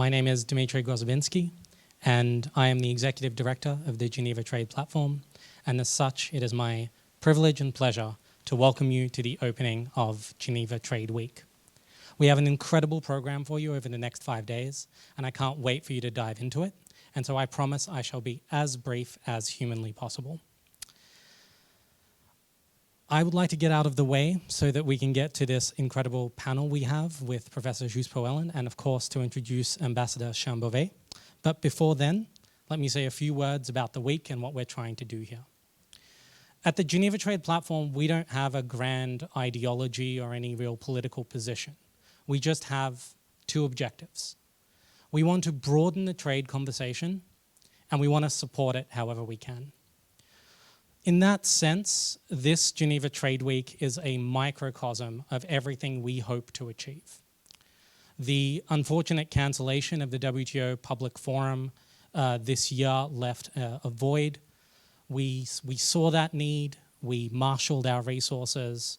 My name is Dmitry Grozoubinski, and I am the Executive Director of the Geneva Trade platform, and as such, it is my privilege and pleasure to welcome you to the opening of Geneva Trade Week. We have an incredible program for you over the next 5 days, and I can't wait for you to dive into it, and so I promise I shall be as brief as humanly possible. I would like to get out of the way so that we can get to this incredible panel we have with Professor Joost Pauwelynn and of course to introduce Ambassador Chambovey. But before then, let me say a few words about the week and what we're trying to do here. At the Geneva Trade platform, we don't have a grand ideology or any real political position. We just have two objectives. We want to broaden the trade conversation and we want to support it however we can. In that sense, this Geneva Trade Week is a microcosm of everything we hope to achieve. The unfortunate cancellation of the WTO Public Forum this year left a void. We saw that need, we marshaled our resources,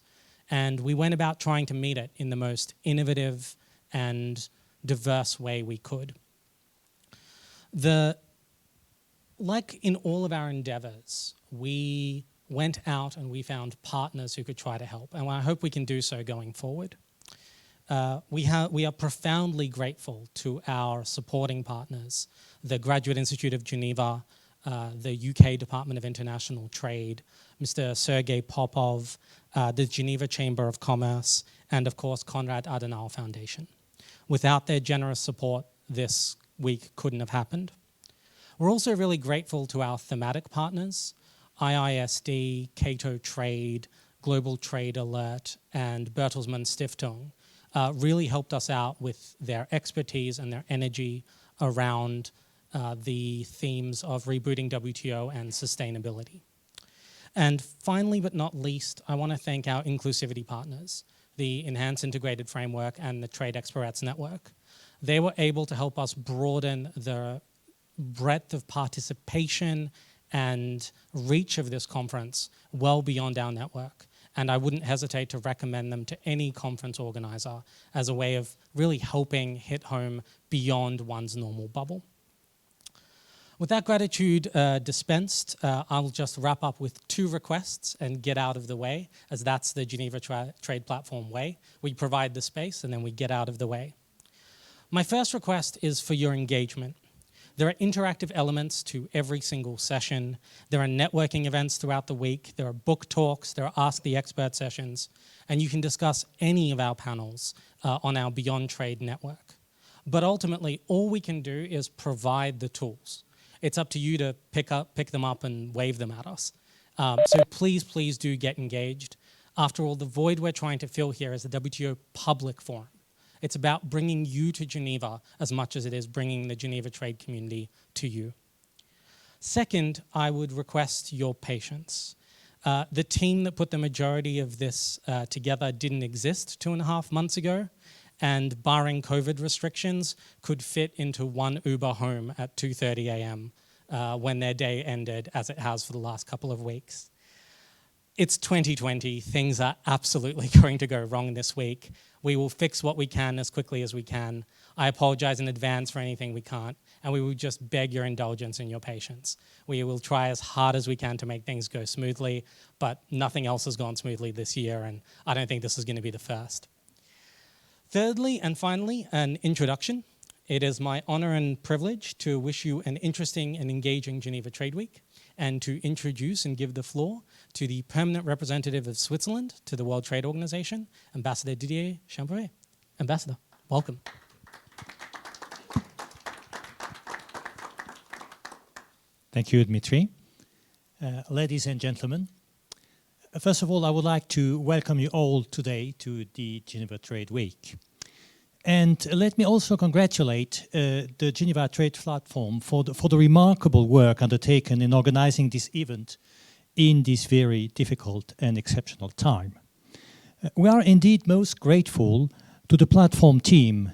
and we went about trying to meet it in the most innovative and diverse way we could. Like in all of our endeavors, we went out and we found partners who could try to help, and I hope we can do so going forward. We are profoundly grateful to our supporting partners, the Graduate Institute of Geneva, the UK Department of International Trade, Mr. Sergei Popov, the Geneva Chamber of Commerce, and of course Konrad Adenauer Foundation. Without their generous support, this week couldn't have happened. We're also really grateful to our thematic partners, IISD, Cato Trade, Global Trade Alert, and Bertelsmann Stiftung really helped us out with their expertise and their energy around the themes of rebooting WTO and sustainability. And finally, but not least, I want to thank our inclusivity partners, the Enhanced Integrated Framework and the Trade Experts Network. They were able to help us broaden the breadth of participation and reach of this conference well beyond our network. And I wouldn't hesitate to recommend them to any conference organizer as a way of really helping hit home beyond one's normal bubble. With that gratitude dispensed, I'll just wrap up with two requests and get out of the way, as that's the Geneva Trade Platform way. We provide the space and then we get out of the way. My first request is for your engagement. There are interactive elements to every single session. There are networking events throughout the week. There are book talks. There are Ask the Expert sessions. And you can discuss any of our panels on our Beyond Trade network. But ultimately, all we can do is provide the tools. It's up to you to pick them up and wave them at us. So please do get engaged. After all, the void we're trying to fill here is the WTO Public Forum. It's about bringing you to Geneva as much as it is bringing the Geneva trade community to you. Second, I would request your patience. The team that put the majority of this together didn't exist 2.5 months ago, and barring COVID restrictions, could fit into one Uber home at 2:30 a.m. When their day ended, as it has for the last couple of weeks. It's 2020, things are absolutely going to go wrong this week. We will fix what we can as quickly as we can. I apologize in advance for anything we can't, and we will just beg your indulgence and your patience. We will try as hard as we can to make things go smoothly, but nothing else has gone smoothly this year, and I don't think this is going to be the first. Thirdly, and finally, an introduction. It is my honor and privilege to wish you an interesting and engaging Geneva Trade Week, and to introduce and give the floor to the permanent representative of Switzerland to the World Trade Organization, Ambassador Didier Chambovey. Ambassador, welcome. Thank you, Dmitry. Ladies and gentlemen, first of all, I would like to welcome you all today to the Geneva Trade Week. And let me also congratulate the Geneva Trade Platform for the remarkable work undertaken in organizing this event in this very difficult and exceptional time. We are indeed most grateful to the platform team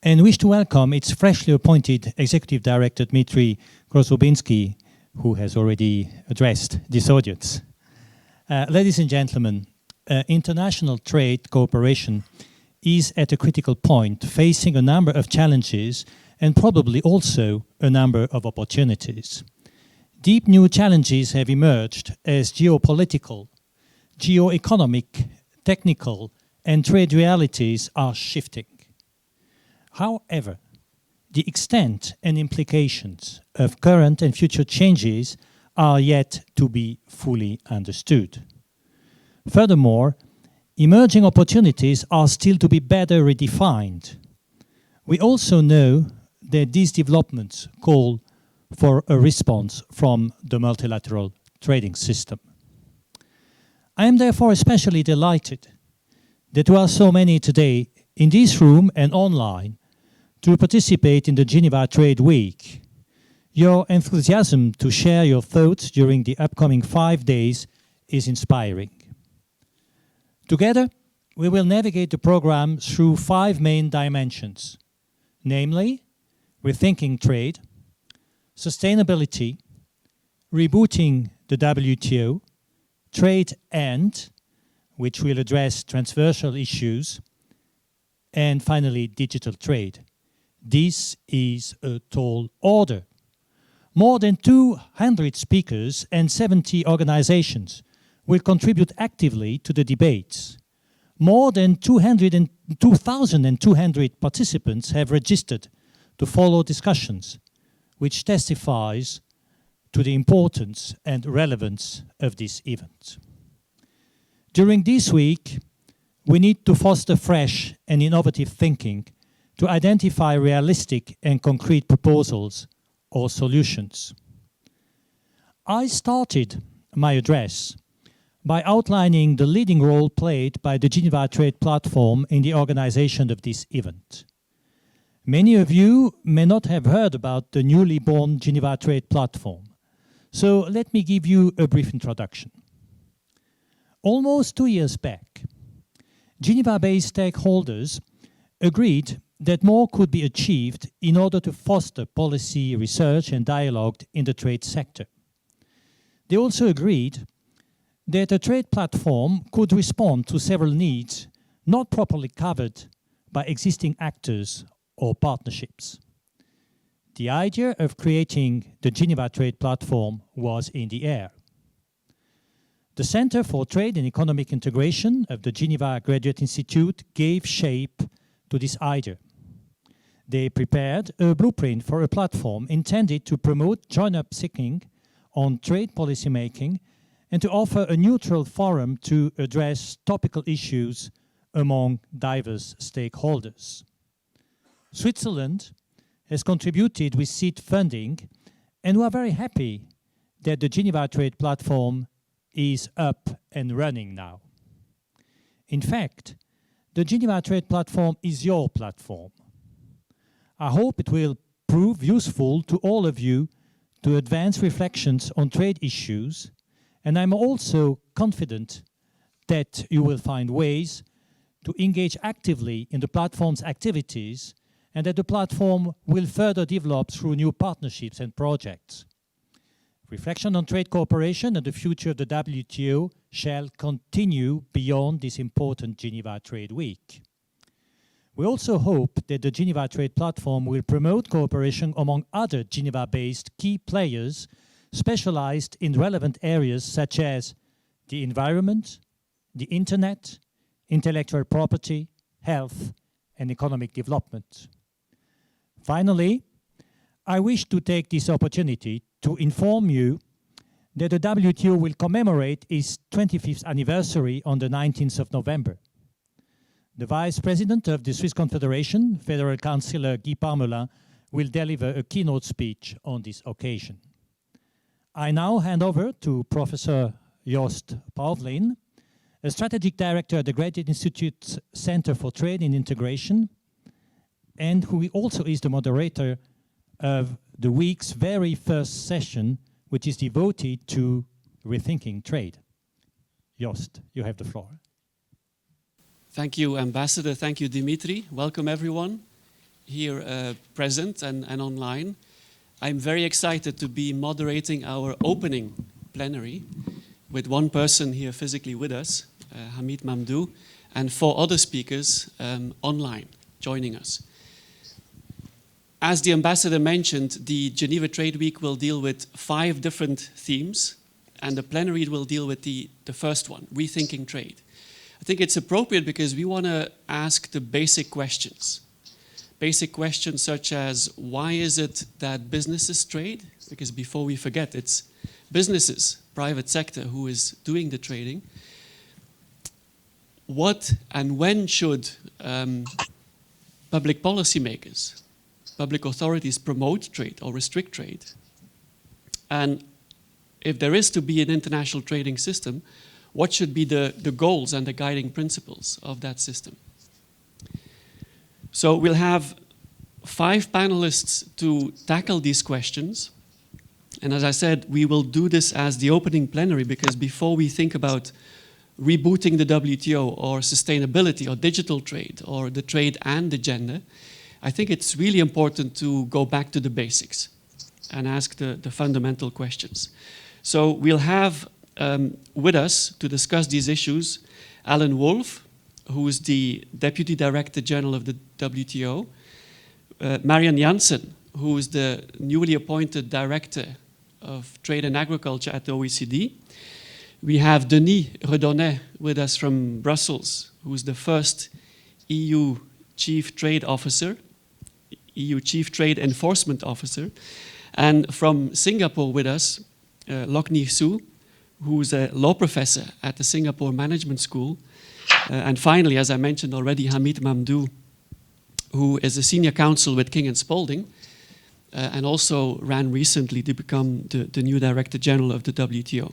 and wish to welcome its freshly appointed Executive Director Dmitry Grozoubinski, who has already addressed this audience. Ladies and gentlemen, international trade cooperation is at a critical point, facing a number of challenges and probably also a number of opportunities. Deep new challenges have emerged as geopolitical, geoeconomic, technical, and trade realities are shifting. However, the extent and implications of current and future changes are yet to be fully understood. Furthermore, emerging opportunities are still to be better redefined. We also know that these developments call for a response from the multilateral trading system. I am therefore especially delighted that there are so many today in this room and online to participate in the Geneva Trade Week. Your enthusiasm to share your thoughts during the upcoming 5 days is inspiring. Together, we will navigate the program through 5 main dimensions, namely, rethinking trade, sustainability, rebooting the WTO, trade and, which will address transversal issues, and finally, digital trade. This is a tall order. More than 200 speakers and 70 organizations will contribute actively to the debates. More than 2,200 participants have registered to follow discussions, which testifies to the importance and relevance of this event. During this week, we need to foster fresh and innovative thinking to identify realistic and concrete proposals or solutions. I started my address by outlining the leading role played by the Geneva Trade platform in the organization of this event. Many of you may not have heard about the newly born Geneva Trade platform, so let me give you a brief introduction. Almost 2 years back, Geneva-based stakeholders agreed that more could be achieved in order to foster policy research and dialogue in the trade sector. They also agreed that a trade platform could respond to several needs not properly covered by existing actors or partnerships. The idea of creating the Geneva Trade platform was in the air. The Center for Trade and Economic Integration of the Geneva Graduate Institute gave shape to this idea. They prepared a blueprint for a platform intended to promote join-up thinking on trade policy making and to offer a neutral forum to address topical issues among diverse stakeholders. Switzerland has contributed with seed funding, and we are very happy that the Geneva Trade platform is up and running now. In fact, the Geneva Trade platform is your platform. I hope it will prove useful to all of you to advance reflections on trade issues, and I'm also confident that you will find ways to engage actively in the platform's activities and that the platform will further develop through new partnerships and projects. Reflection on trade cooperation and the future of the WTO shall continue beyond this important Geneva Trade Week. We also hope that the Geneva Trade platform will promote cooperation among other Geneva-based key players specialized in relevant areas such as the environment, the internet, intellectual property, health, and economic development. Finally, I wish to take this opportunity to inform you that the WTO will commemorate its 25th anniversary on the 19th of November. The Vice President of the Swiss Confederation, Federal Councillor Guy Parmelin, will deliver a keynote speech on this occasion. I now hand over to Professor Joost Pauwelynn, a Strategic Director at the Graduate Institute's Center for Trade and Integration, and who also is the moderator of the week's very first session, which is devoted to rethinking trade. Joost, you have the floor. Thank you, Ambassador. Thank you, Dmitry. Welcome, everyone here present and online. I'm very excited to be moderating our opening plenary with one person here physically with us, Hamid Mamdou, and 4 other speakers online joining us. as the ambassador mentioned, the Geneva Trade Week will deal with 5 different themes, and the plenary will deal with the first one, Rethinking Trade. I think it's appropriate because we want to ask the basic questions. Basic questions such as, why is it that businesses trade? Because before we forget, it's businesses, private sector, who is doing the trading. What and when should public policymakers, public authorities promote trade or restrict trade? And if there is to be an international trading system, what should be the goals and the guiding principles of that system? So we'll have 5 panelists to tackle these questions. And as I said, we will do this as the opening plenary because before we think about rebooting the WTO or sustainability or digital trade or the trade and the gender, I think it's really important to go back to the basics and ask the fundamental questions. So we'll have with us to discuss these issues Alan Wolff, who is the Deputy Director General of the WTO, Marian Jansen, who is the newly appointed Director of Trade and Agriculture at the OECD. We have Denis Redonnet with us from Brussels, who is the first EU Chief Trade Officer, EU Chief Trade Enforcement Officer. And from Singapore with us, Locknie Hsu, who is a law professor at the Singapore Management School. And finally, as I mentioned already, Hamid Mamdou, who is a senior counsel with King & Spalding, and also ran recently to become the new Director General of the WTO.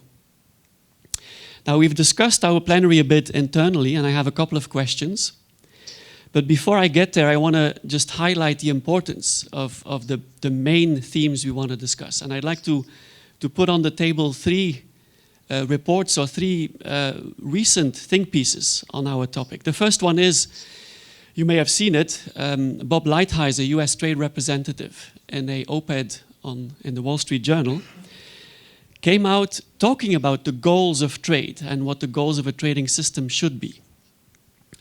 Now, we've discussed our plenary a bit internally, and I have a couple of questions. But before I get there, I want to just highlight the importance of the main themes we want to discuss. And I'd like to put on the table 3 reports or 3 recent think pieces on our topic. The first one is, you may have seen it, Bob Lighthizer, US trade representative, in an op-ed in the Wall Street Journal, came out talking about the goals of trade and what the goals of a trading system should be.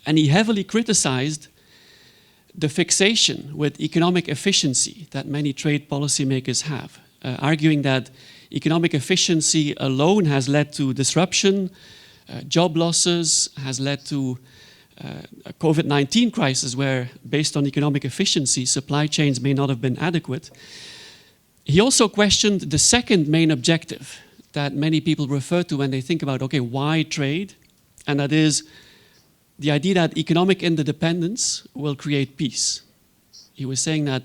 And he heavily criticized the fixation with economic efficiency that many trade policymakers have, arguing that economic efficiency alone has led to disruption, job losses, has led to a COVID-19 crisis where, based on economic efficiency, supply chains may not have been adequate. He also questioned the second main objective that many people refer to when they think about, okay, why trade? And that is the idea that economic interdependence will create peace. He was saying that,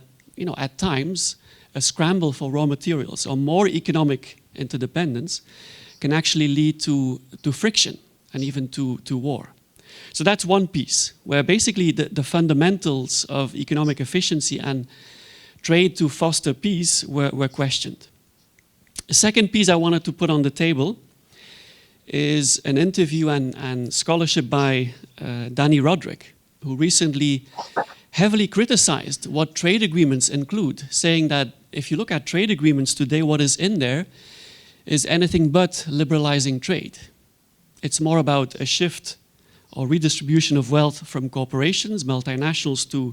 at times, a scramble for raw materials or more economic interdependence can actually lead to friction and even to war. So that's one piece, where basically the fundamentals of economic efficiency and trade to foster peace were questioned. The second piece I wanted to put on the table is an interview and scholarship by Danny Roderick, who recently heavily criticized what trade agreements include, saying that if you look at trade agreements today, what is in there is anything but liberalizing trade. It's more about a shift or redistribution of wealth from corporations, multinationals, to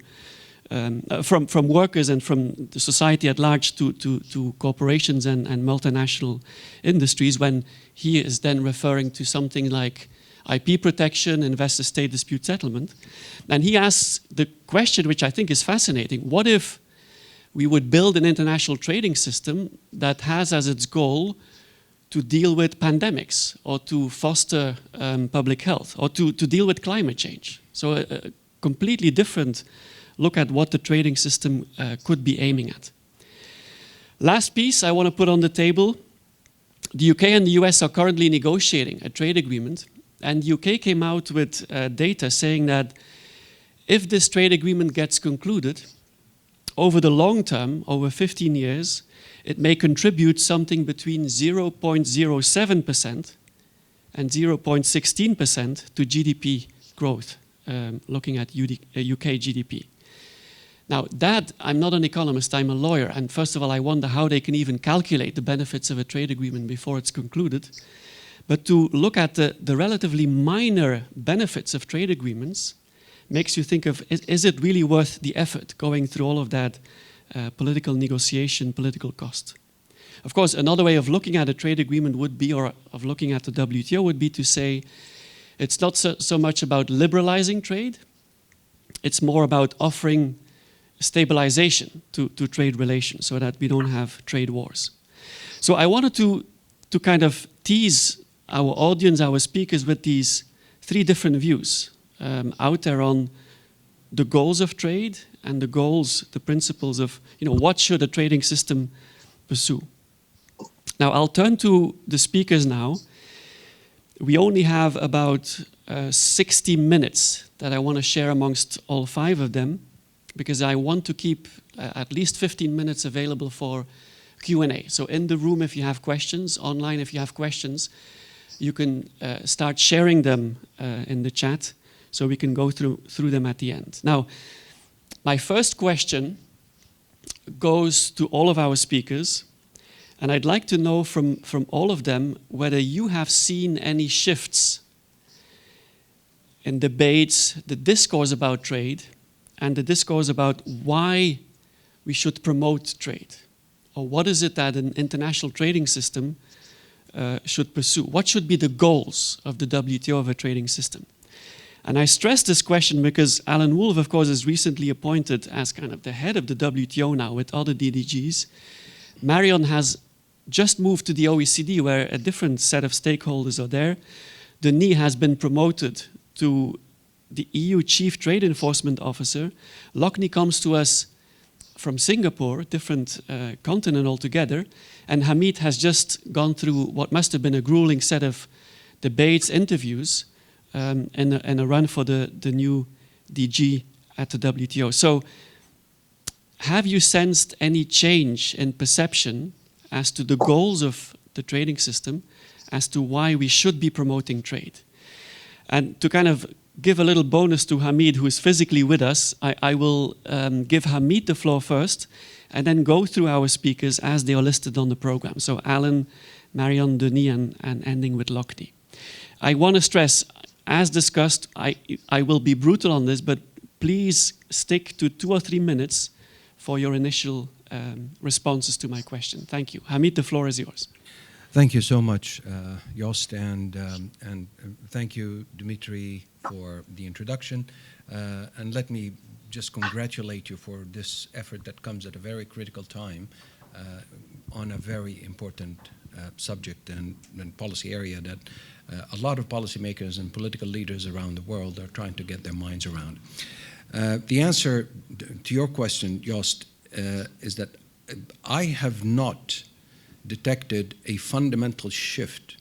from workers and from the society at large to corporations and multinational industries, when he is then referring to something like IP protection, investor-state dispute settlement. And he asks the question, which I think is fascinating: what if we would build an international trading system that has as its goal to deal with pandemics or to foster public health or to deal with climate change? So a completely different look at what the trading system could be aiming at. Last piece I want to put on the table: the UK and the US are currently negotiating a trade agreement, and the UK came out with data saying that if this trade agreement gets concluded, over the long term, over 15 years, it may contribute something between 0.07% and 0.16% to GDP growth, looking at UK GDP. Now that, I'm not an economist, I'm a lawyer, and first of all I wonder how they can even calculate the benefits of a trade agreement before it's concluded. But to look at the relatively minor benefits of trade agreements makes you think of, is it really worth the effort going through all of that political negotiation, political cost. Of course, another way of looking at a trade agreement would be, or of looking at the WTO, would be to say it's not so much about liberalizing trade, it's more about offering stabilization to trade relations so that we don't have trade wars. So I wanted to kind of tease our audience, our speakers, with these three different views out there on the goals of trade and the goals, the principles of, what should a trading system pursue. Now, I'll turn to the speakers now. We only have about 60 minutes that I want to share amongst all five of them, because I want to keep at least 15 minutes available for Q&A. So in the room, if you have questions, online, if you have questions, you can start sharing them in the chat so we can go through them at the end. Now, my first question goes to all of our speakers, and I'd like to know from all of them whether you have seen any shifts in debates, the discourse about trade, and the discourse about why we should promote trade. Or what is it that an international trading system should pursue? What should be the goals of the WTO of a trading system? And I stress this question because Alan Wolff, of course, is recently appointed as kind of the head of the WTO now with other DDGs. Marion has just moved to the OECD, where a different set of stakeholders are there. Denis has been promoted to the EU Chief Trade Enforcement Officer. Locknie comes to us from Singapore, different continent altogether, and Hamid has just gone through what must have been a grueling set of debates, interviews, and a run for the new DG at the WTO. So have you sensed any change in perception as to the goals of the trading system, as to why we should be promoting trade? And to kind of give a little bonus to Hamid, who is physically with us, I will give Hamid the floor first, and then go through our speakers as they are listed on the program. So Alan, Marion, Denis, and ending with Locknie. I want to stress, as discussed, I will be brutal on this, but please stick to 2 or 3 minutes for your initial responses to my question. Thank you. Hamid, the floor is yours. Thank you so much, Joost, and thank you, Dmitry, for the introduction. And let me just congratulate you for this effort that comes at a very critical time on a very important subject and policy area that a lot of policymakers and political leaders around the world are trying to get their minds around. The answer to your question, Joost, is that I have not detected a fundamental shift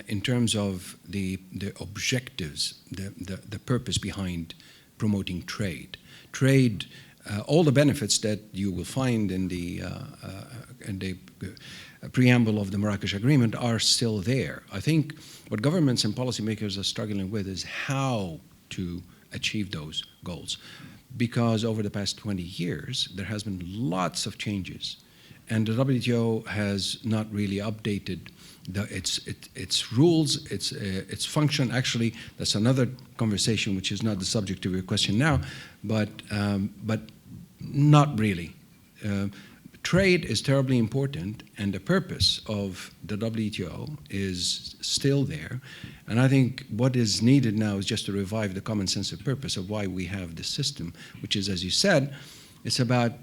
in terms of the objectives, the purpose behind promoting trade. Trade, all the benefits that you will find in the preamble of the Marrakesh Agreement are still there. I think what governments and policymakers are struggling with is how to achieve those goals. Because over the past 20 years, there has been lots of changes, and the WTO has not really updated its rules, its function. Actually, that's another conversation, which is not the subject of your question now, but not really. Trade is terribly important, and the purpose of the WTO is still there. And I think what is needed now is just to revive the common sense of purpose of why we have this system, which is, as you said, it's about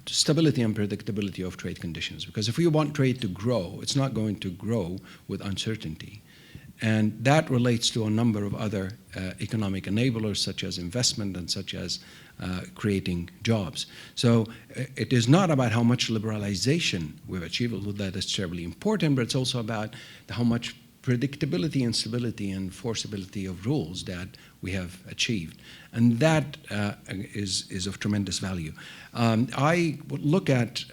stability and predictability of trade conditions. Because if we want trade to grow, it's not going to grow with uncertainty. And that relates to a number of other economic enablers, such as investment and such as creating jobs. So it is not about how much liberalization we've achieved, although that is terribly important, but it's also about how much predictability and stability and enforceability of rules that we have achieved. And that is of tremendous value. I would look at,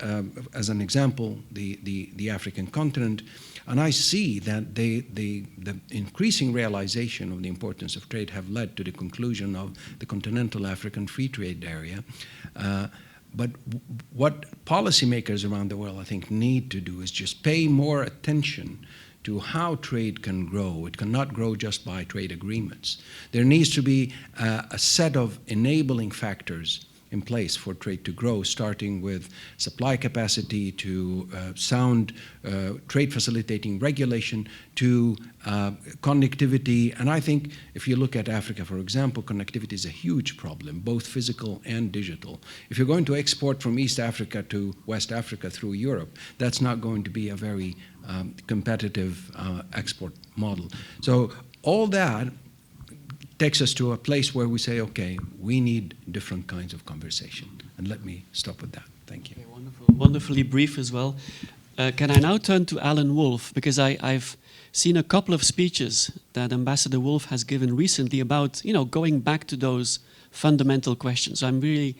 as an example, the African continent, and I see that the increasing realization of the importance of trade have led to the conclusion of the continental African free trade area. But what policymakers around the world, I think, need to do is just pay more attention to how trade can grow. It cannot grow just by trade agreements. There needs to be a set of enabling factors in place for trade to grow, starting with supply capacity to sound trade facilitating regulation to connectivity. And I think if you look at Africa, for example, connectivity is a huge problem, both physical and digital. If you're going to export from East Africa to West Africa through Europe, that's not going to be a very competitive export model. So all that takes us to a place where we say, okay, we need different kinds of conversation. And let me stop with that. Thank you. Okay, wonderful. Wonderfully brief as well. Can I now turn to Alan Wolff? Because I've seen a couple of speeches that Ambassador Wolff has given recently about, going back to those fundamental questions. So I'm really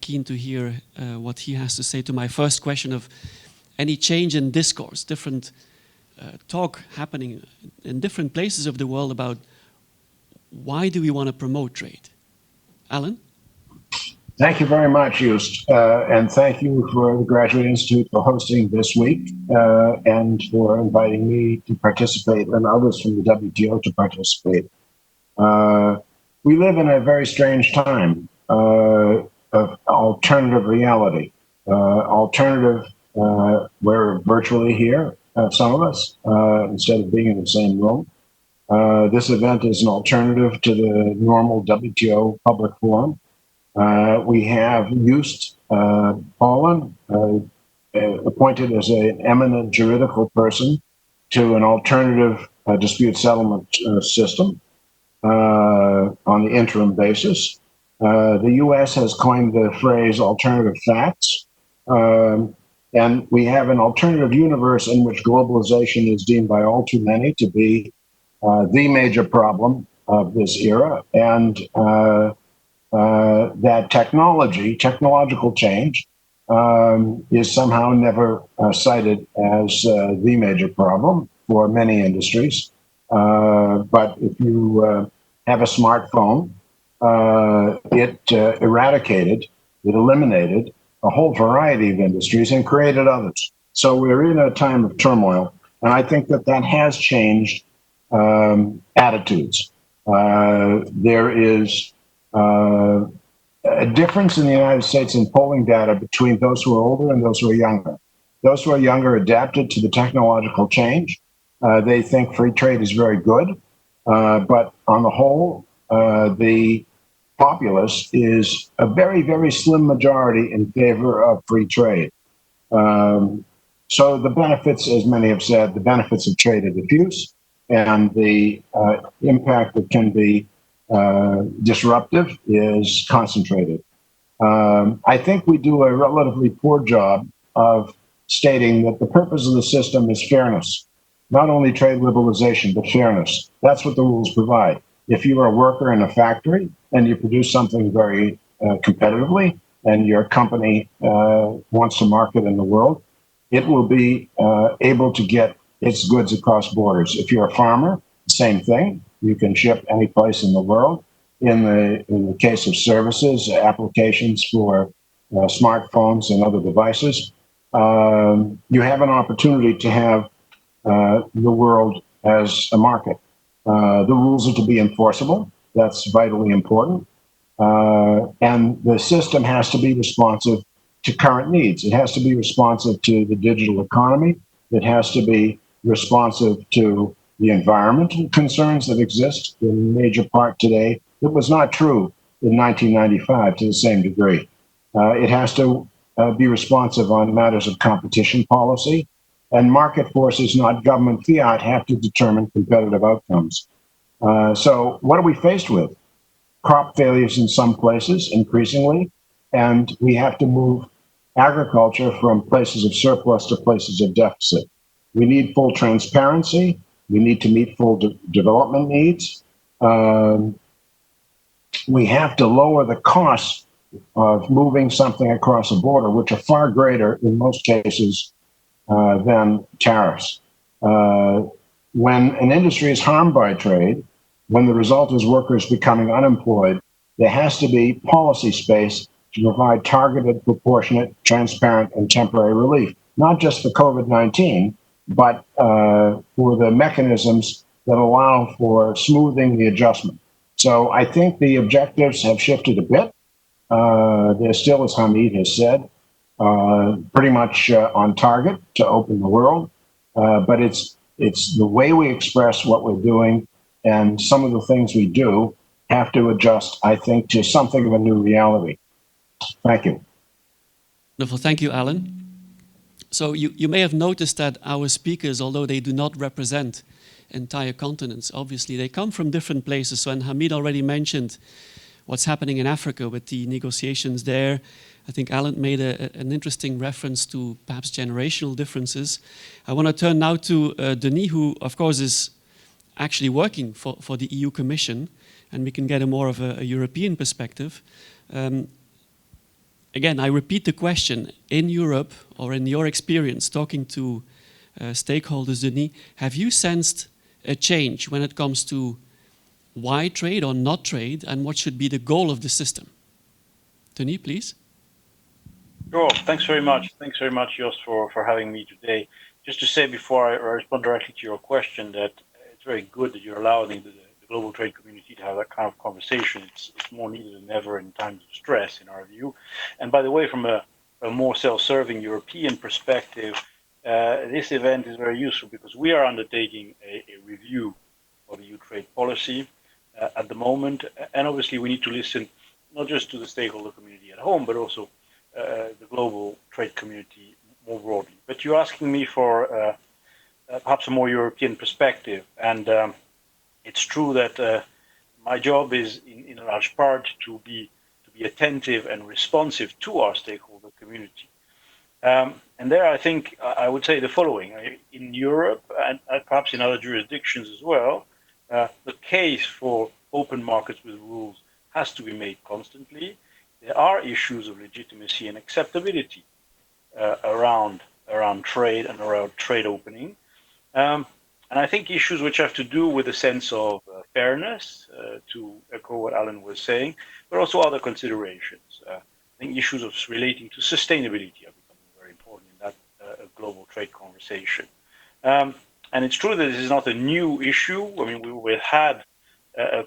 keen to hear what he has to say to my first question of any change in discourse, different talk happening in different places of the world about why do we want to promote trade? Alan? Thank you very much, Joost. And thank you for the Graduate Institute for hosting this week and for inviting me to participate and others from the WTO to participate. We live in a very strange time of alternative reality. We're virtually here, some of us, instead of being in the same room. This event is an alternative to the normal WTO public forum. We have Joost Pauwelynn, appointed as an eminent juridical person to an alternative dispute settlement system on the interim basis. The U.S. has coined the phrase alternative facts. And we have an alternative universe in which globalization is deemed by all too many to be the major problem of this era, and that technological change is somehow never cited as the major problem for many industries. But if you have a smartphone, it eliminated a whole variety of industries and created others. So we're in a time of turmoil, and I think that has changed attitudes. There is a difference in the United States in polling data between those who are older and those who are younger. Those who are younger adapted to the technological change. They think free trade is very good, but on the whole, the populace is a very, very slim majority in favor of free trade. So the benefits, as many have said, the benefits of trade are diffuse, and the impact that can be disruptive is concentrated. I think we do a relatively poor job of stating that the purpose of the system is fairness, not only trade liberalization, but fairness. That's what the rules provide. If you are a worker in a factory and you produce something very competitively, and your company wants to market in the world, it will be able to get its goods across borders. If you're a farmer, same thing. You can ship any place in the world. In the case of services, applications for smartphones and other devices, you have an opportunity to have the world as a market. The rules are to be enforceable. That's vitally important. And the system has to be responsive to current needs. It has to be responsive to the digital economy. It has to be responsive to the environmental concerns that exist in major part today. It was not true in 1995 to the same degree. It has to be responsive on matters of competition policy, and market forces, not government fiat, have to determine competitive outcomes. So what are we faced with? Crop failures in some places, increasingly, and we have to move agriculture from places of surplus to places of deficit. We need full transparency. We need to meet full development needs. We have to lower the costs of moving something across a border, which are far greater in most cases than tariffs. When an industry is harmed by trade, when the result is workers becoming unemployed, there has to be policy space to provide targeted, proportionate, transparent, and temporary relief, not just for COVID-19, but for the mechanisms that allow for smoothing the adjustment. So I think the objectives have shifted a bit. They're still, as Hamid has said, pretty much on target to open the world. But it's the way we express what we're doing and some of the things we do have to adjust, I think, to something of a new reality. Thank you. Wonderful. Thank you, Alan. So you may have noticed that our speakers, although they do not represent entire continents, obviously they come from different places. So, and Hamid already mentioned what's happening in Africa with the negotiations there. I think Alan made an interesting reference to perhaps generational differences. I want to turn now to Denis, who of course is actually working for the EU Commission, and we can get a more of a European perspective. Again, I repeat the question, in Europe, or in your experience talking to stakeholders, Denis, have you sensed a change when it comes to why trade or not trade, and what should be the goal of the system? Denis, please. Sure. Thanks very much. Thanks very much, Joost, for having me today. Just to say before I respond directly to your question that it's very good that you're allowing the global trade community to have that kind of conversation. It's more needed than ever in times of stress, in our view. And by the way, from a more self-serving European perspective, this event is very useful because we are undertaking a review of EU trade policy at the moment. And obviously we need to listen not just to the stakeholder community at home, but also the global trade community more broadly. But you're asking me for perhaps a more European perspective. And it's true that my job is in large part to be attentive and responsive to our stakeholder community. And there I think I would say the following. In Europe and perhaps in other jurisdictions as well, the case for open markets with rules has to be made constantly. There are issues of legitimacy and acceptability around trade and around trade opening. And I think issues which have to do with a sense of fairness, to echo what Alan was saying, but also other considerations. I think issues of relating to sustainability are becoming very important in that global trade conversation. And it's true that this is not a new issue. I mean, we had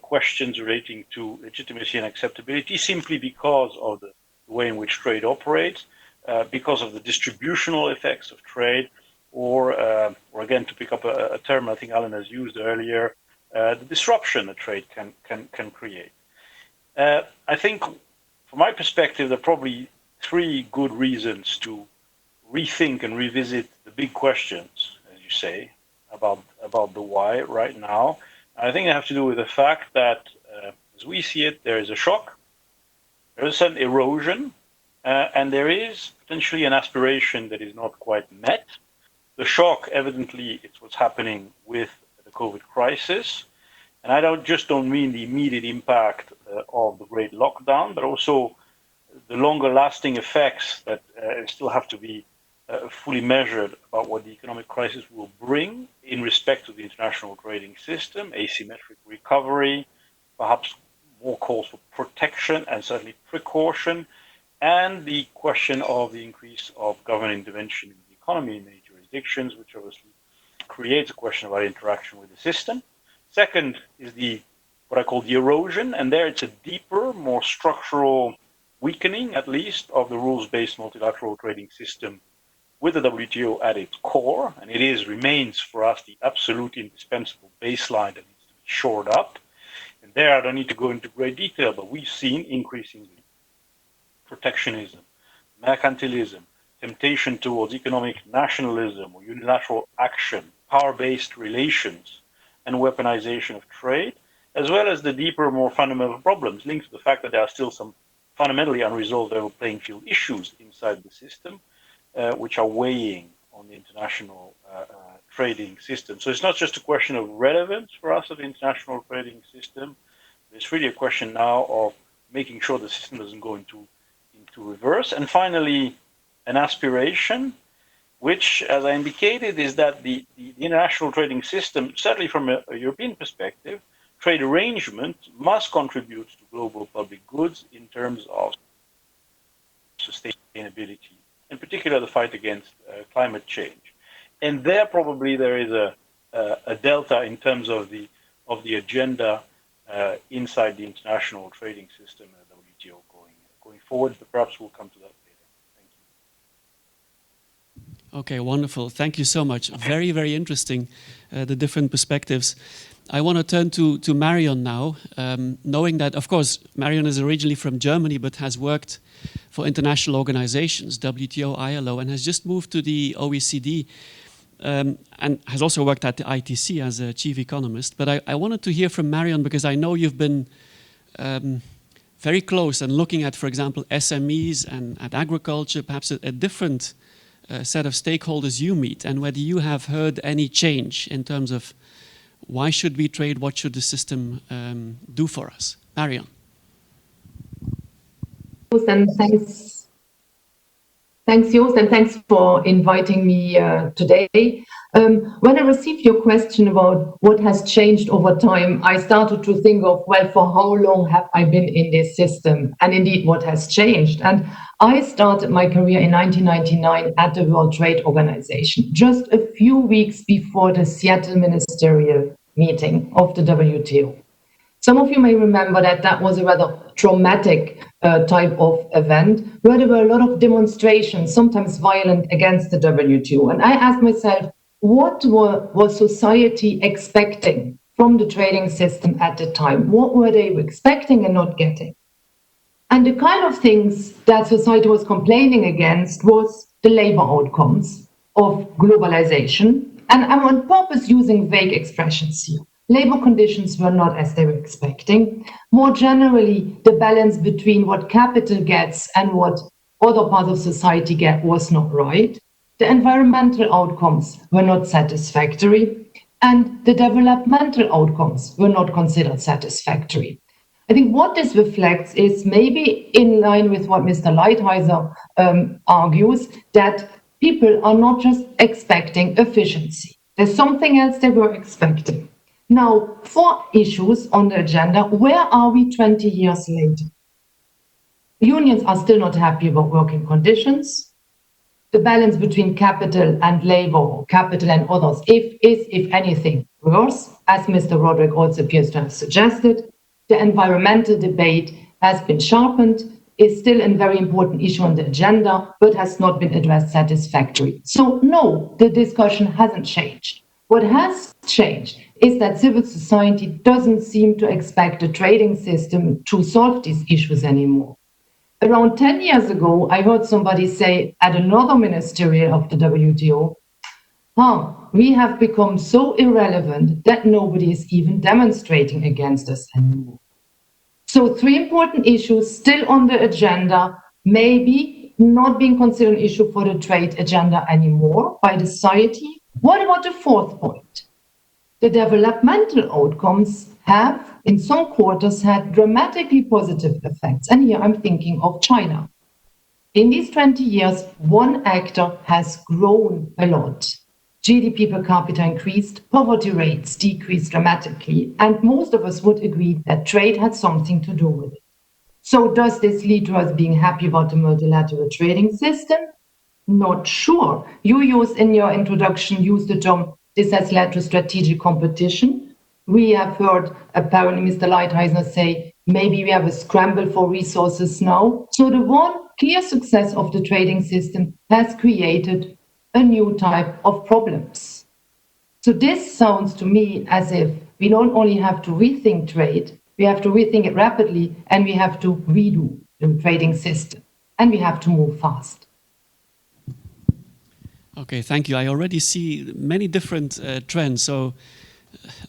questions relating to legitimacy and acceptability simply because of the way in which trade operates, because of the distributional effects of trade, or again, to pick up a term I think Alan has used earlier, the disruption that trade can create. I think, from my perspective, there are probably three good reasons to rethink and revisit the big questions, as you say, about the why right now. I think they have to do with the fact that, as we see it, there is a shock, there is an erosion, and there is potentially an aspiration that is not quite met. The shock, evidently, it's what's happening with the COVID crisis. And I don't mean the immediate impact of the great lockdown, but also the longer lasting effects that still have to be fully measured about what the economic crisis will bring in respect to the international trading system, asymmetric recovery, perhaps more calls for protection and certainly precaution, and the question of the increase of government intervention in the economy in many jurisdictions, which obviously creates a question about interaction with the system. Second is what I call the erosion, and there it's a deeper, more structural weakening, at least, of the rules-based multilateral trading system with the WTO at its core, and it remains for us the absolute indispensable baseline that needs to be shored up. And there I don't need to go into great detail, but we've seen increasingly protectionism, mercantilism, temptation towards economic nationalism or unilateral action, power-based relations, and weaponization of trade, as well as the deeper, more fundamental problems linked to the fact that there are still some fundamentally unresolved level playing field issues inside the system, which are weighing on the international trading system. So it's not just a question of relevance for us of the international trading system. It's really a question now of making sure the system doesn't go into reverse. And finally, an aspiration, which, as I indicated, is that the international trading system, certainly from a European perspective, trade arrangement must contribute to global public goods in terms of sustainability, in particular the fight against climate change. And there probably there is a delta in terms of the agenda inside the international trading system and the WTO going forward, but perhaps we'll come to that later. Thank you. Okay, wonderful. Thank you so much. Very, very interesting, the different perspectives. I want to turn to Marion now, knowing that, of course, Marion is originally from Germany, but has worked for international organizations, WTO, ILO, and has just moved to the OECD, and has also worked at the ITC as a chief economist. But I wanted to hear from Marion, because I know you've been very close and looking at, for example, SMEs and at agriculture, perhaps a different set of stakeholders you meet, and whether you have heard any change in terms of why should we trade, what should the system do for us? Marion. And thanks, Joost, and thanks for inviting me today. When I received your question about what has changed over time, I started to think of, well, for how long have I been in this system? And indeed, what has changed? And I started my career in 1999 at the World Trade Organization, just a few weeks before the Seattle ministerial meeting of the WTO. Some of you may remember that that was a rather traumatic type of event where there were a lot of demonstrations, sometimes violent, against the WTO. And I asked myself, what was society expecting from the trading system at the time? What were they expecting and not getting? And the kind of things that society was complaining against was the labor outcomes of globalization. And I'm on purpose using vague expressions here. Labor conditions were not as they were expecting. More generally, the balance between what capital gets and what other parts of society get was not right. The environmental outcomes were not satisfactory, and the developmental outcomes were not considered satisfactory. I think what this reflects is maybe in line with what Mr. Lighthizer argues, that people are not just expecting efficiency. There's something else they were expecting. Now, 4 issues on the agenda. Where are we 20 years later? Unions are still not happy about working conditions. The balance between capital and labor, or capital and others, is, if anything, worse, as Mr. Roderick also appears to have suggested. The environmental debate has been sharpened, is still a very important issue on the agenda, but has not been addressed satisfactorily. So no, the discussion hasn't changed. What has changed is that civil society doesn't seem to expect the trading system to solve these issues anymore. Around 10 years ago, I heard somebody say at another ministerial of the WTO, we have become so irrelevant that nobody is even demonstrating against us anymore. So 3 important issues still on the agenda, maybe not being considered an issue for the trade agenda anymore by the society. What about the 4th point? The developmental outcomes have, in some quarters, had dramatically positive effects. And here I'm thinking of China. In these 20 years, one actor has grown a lot. GDP per capita increased, poverty rates decreased dramatically, and most of us would agree that trade had something to do with it. So does this lead to us being happy about the multilateral trading system? Not sure. You used in your introduction, the term, this has led to strategic competition. We have heard apparently Mr. Lighthizer say, maybe we have a scramble for resources now. So the one clear success of the trading system has created a new type of problems. So this sounds to me as if we don't only have to rethink trade, we have to rethink it rapidly, and we have to redo the trading system, and we have to move fast. Okay, thank you. I already see many different trends. So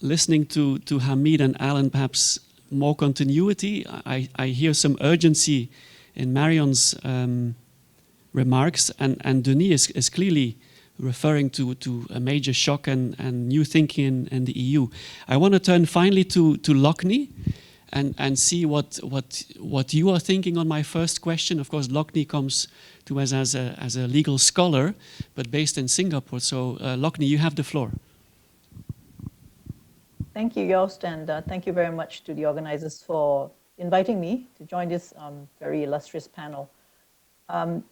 listening to Hamid and Alan, perhaps more continuity. I hear some urgency in Marion's remarks, and Denis is clearly referring to a major shock and new thinking in the EU. I want to turn finally to Locknie and see what you are thinking on my first question. Of course, Locknie comes to us as a legal scholar, but based in Singapore. So Locknie, you have the floor. Thank you, Joost, and thank you very much to the organizers for inviting me to join this very illustrious panel.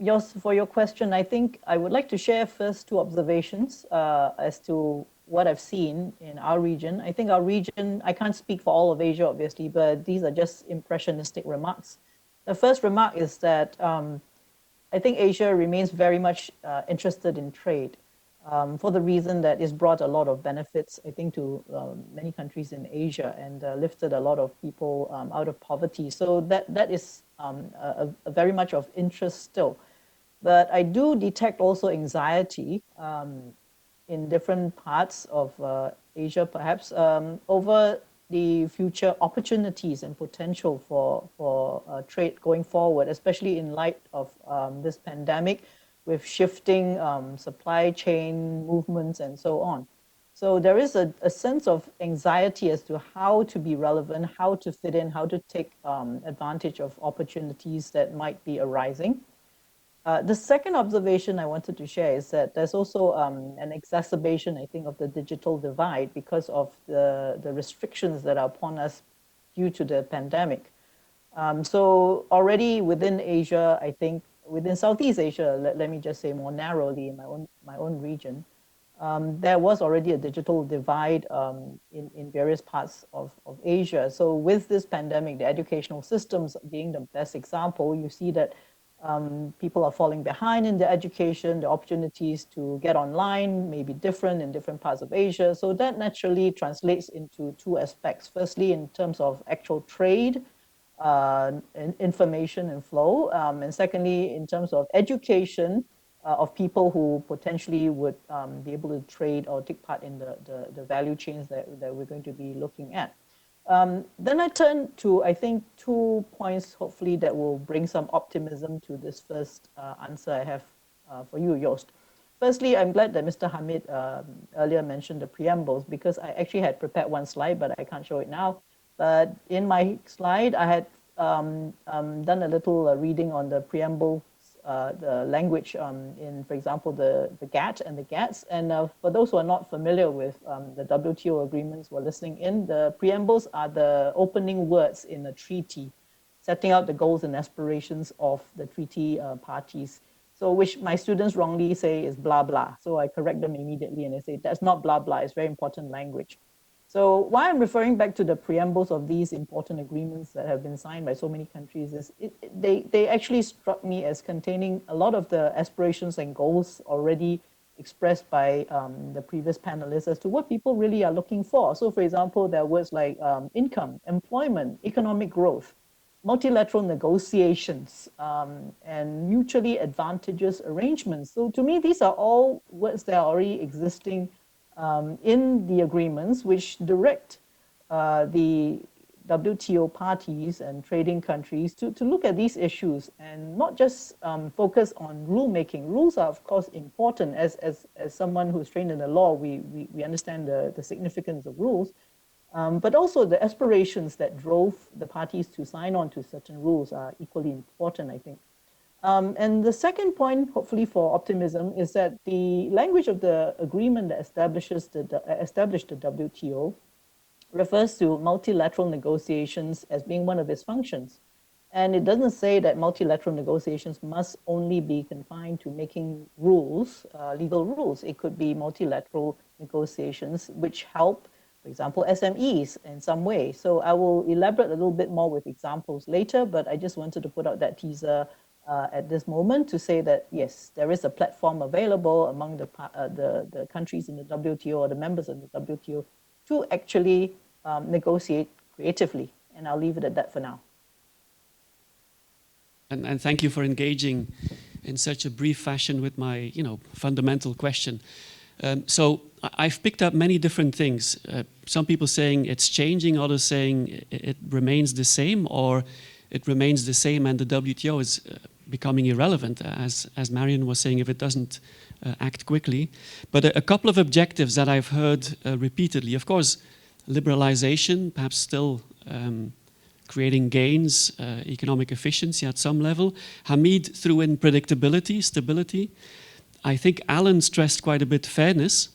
Joost, for your question, I think I would like to share first 2 observations as to what I've seen in our region. I think our region, I can't speak for all of Asia, obviously, but these are just impressionistic remarks. The first remark is that I think Asia remains very much interested in trade for the reason that it's brought a lot of benefits, I think, to many countries in Asia and lifted a lot of people out of poverty. So that is a very much of interest still. But I do detect also anxiety in different parts of Asia, perhaps, over the future opportunities and potential for trade going forward, especially in light of this pandemic with shifting supply chain movements and so on. So there is a sense of anxiety as to how to be relevant, how to fit in, how to take advantage of opportunities that might be arising. The second observation I wanted to share is that there's also an exacerbation, I think, of the digital divide because of the restrictions that are upon us due to the pandemic. So already within Asia, I think, within Southeast Asia, let me just say more narrowly in my own region, there was already a digital divide in various parts of Asia. So with this pandemic, the educational systems being the best example, you see that people are falling behind in their education, the opportunities to get online may be different in different parts of Asia. So that naturally translates into two aspects. Firstly, in terms of actual trade, information and flow. And secondly, in terms of education of people who potentially would be able to trade or take part in the value chains that we're going to be looking at. Then I turn to, I think, 2 points, hopefully, that will bring some optimism to this first answer I have for you, Joost. Firstly, I'm glad that Mr. Hamid earlier mentioned the preambles, because I actually had prepared one slide, but I can't show it now. But in my slide, I had done a little reading on the preamble, the language in, for example, the GATT and the GATS. And for those who are not familiar with the WTO agreements who are listening in, the preambles are the opening words in a treaty, setting out the goals and aspirations of the treaty parties. So which my students wrongly say is blah, blah. So I correct them immediately and I say, that's not blah, blah, it's very important language. So why I'm referring back to the preambles of these important agreements that have been signed by so many countries is they actually struck me as containing a lot of the aspirations and goals already expressed by the previous panelists as to what people really are looking for. So for example, there are words like income, employment, economic growth, multilateral negotiations, and mutually advantageous arrangements. So to me, these are all words that are already existing in the agreements, which direct the WTO parties and trading countries to look at these issues and not just focus on rulemaking. Rules are, of course, important. As someone who's trained in the law, we understand the significance of rules, but also the aspirations that drove the parties to sign on to certain rules are equally important, I think. And the second point, hopefully for optimism, is that the language of the agreement that established the WTO refers to multilateral negotiations as being one of its functions. And it doesn't say that multilateral negotiations must only be confined to making rules, legal rules. It could be multilateral negotiations which help, for example, SMEs in some way. So I will elaborate a little bit more with examples later, but I just wanted to put out that teaser at this moment to say that, yes, there is a platform available among the countries in the WTO or the members of the WTO to actually negotiate creatively. And I'll leave it at that for now. And thank you for engaging in such a brief fashion with my, fundamental question. So I've picked up many different things. Some people saying it's changing, others saying it remains the same, or it remains the same and the WTO is becoming irrelevant, as Marion was saying, if it doesn't act quickly. But a couple of objectives that I've heard repeatedly. Of course, liberalization, perhaps still creating gains, economic efficiency at some level. Hamid threw in predictability, stability. I think Alan stressed quite a bit fairness.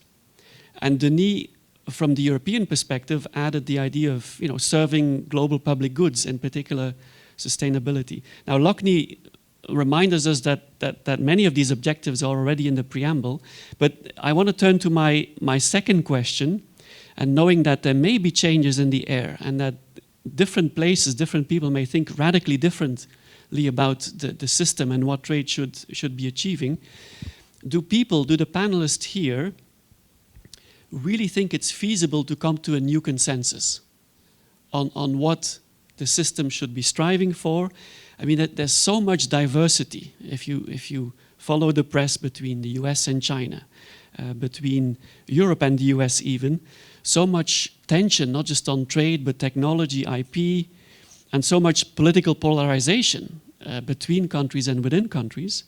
And Denis, from the European perspective, added the idea of serving global public goods, in particular sustainability. Now, Locknie reminds us that many of these objectives are already in the preamble, but I want to turn to my second question, and knowing that there may be changes in the air and that different places, different people may think radically different about the system and what trade should be achieving, do the panelists here really think it's feasible to come to a new consensus on what the system should be striving for? I mean, there's so much diversity if you follow the press between the US and China, between Europe and the US even, so much tension, not just on trade, but technology, IP, and so much political polarization between countries and within countries,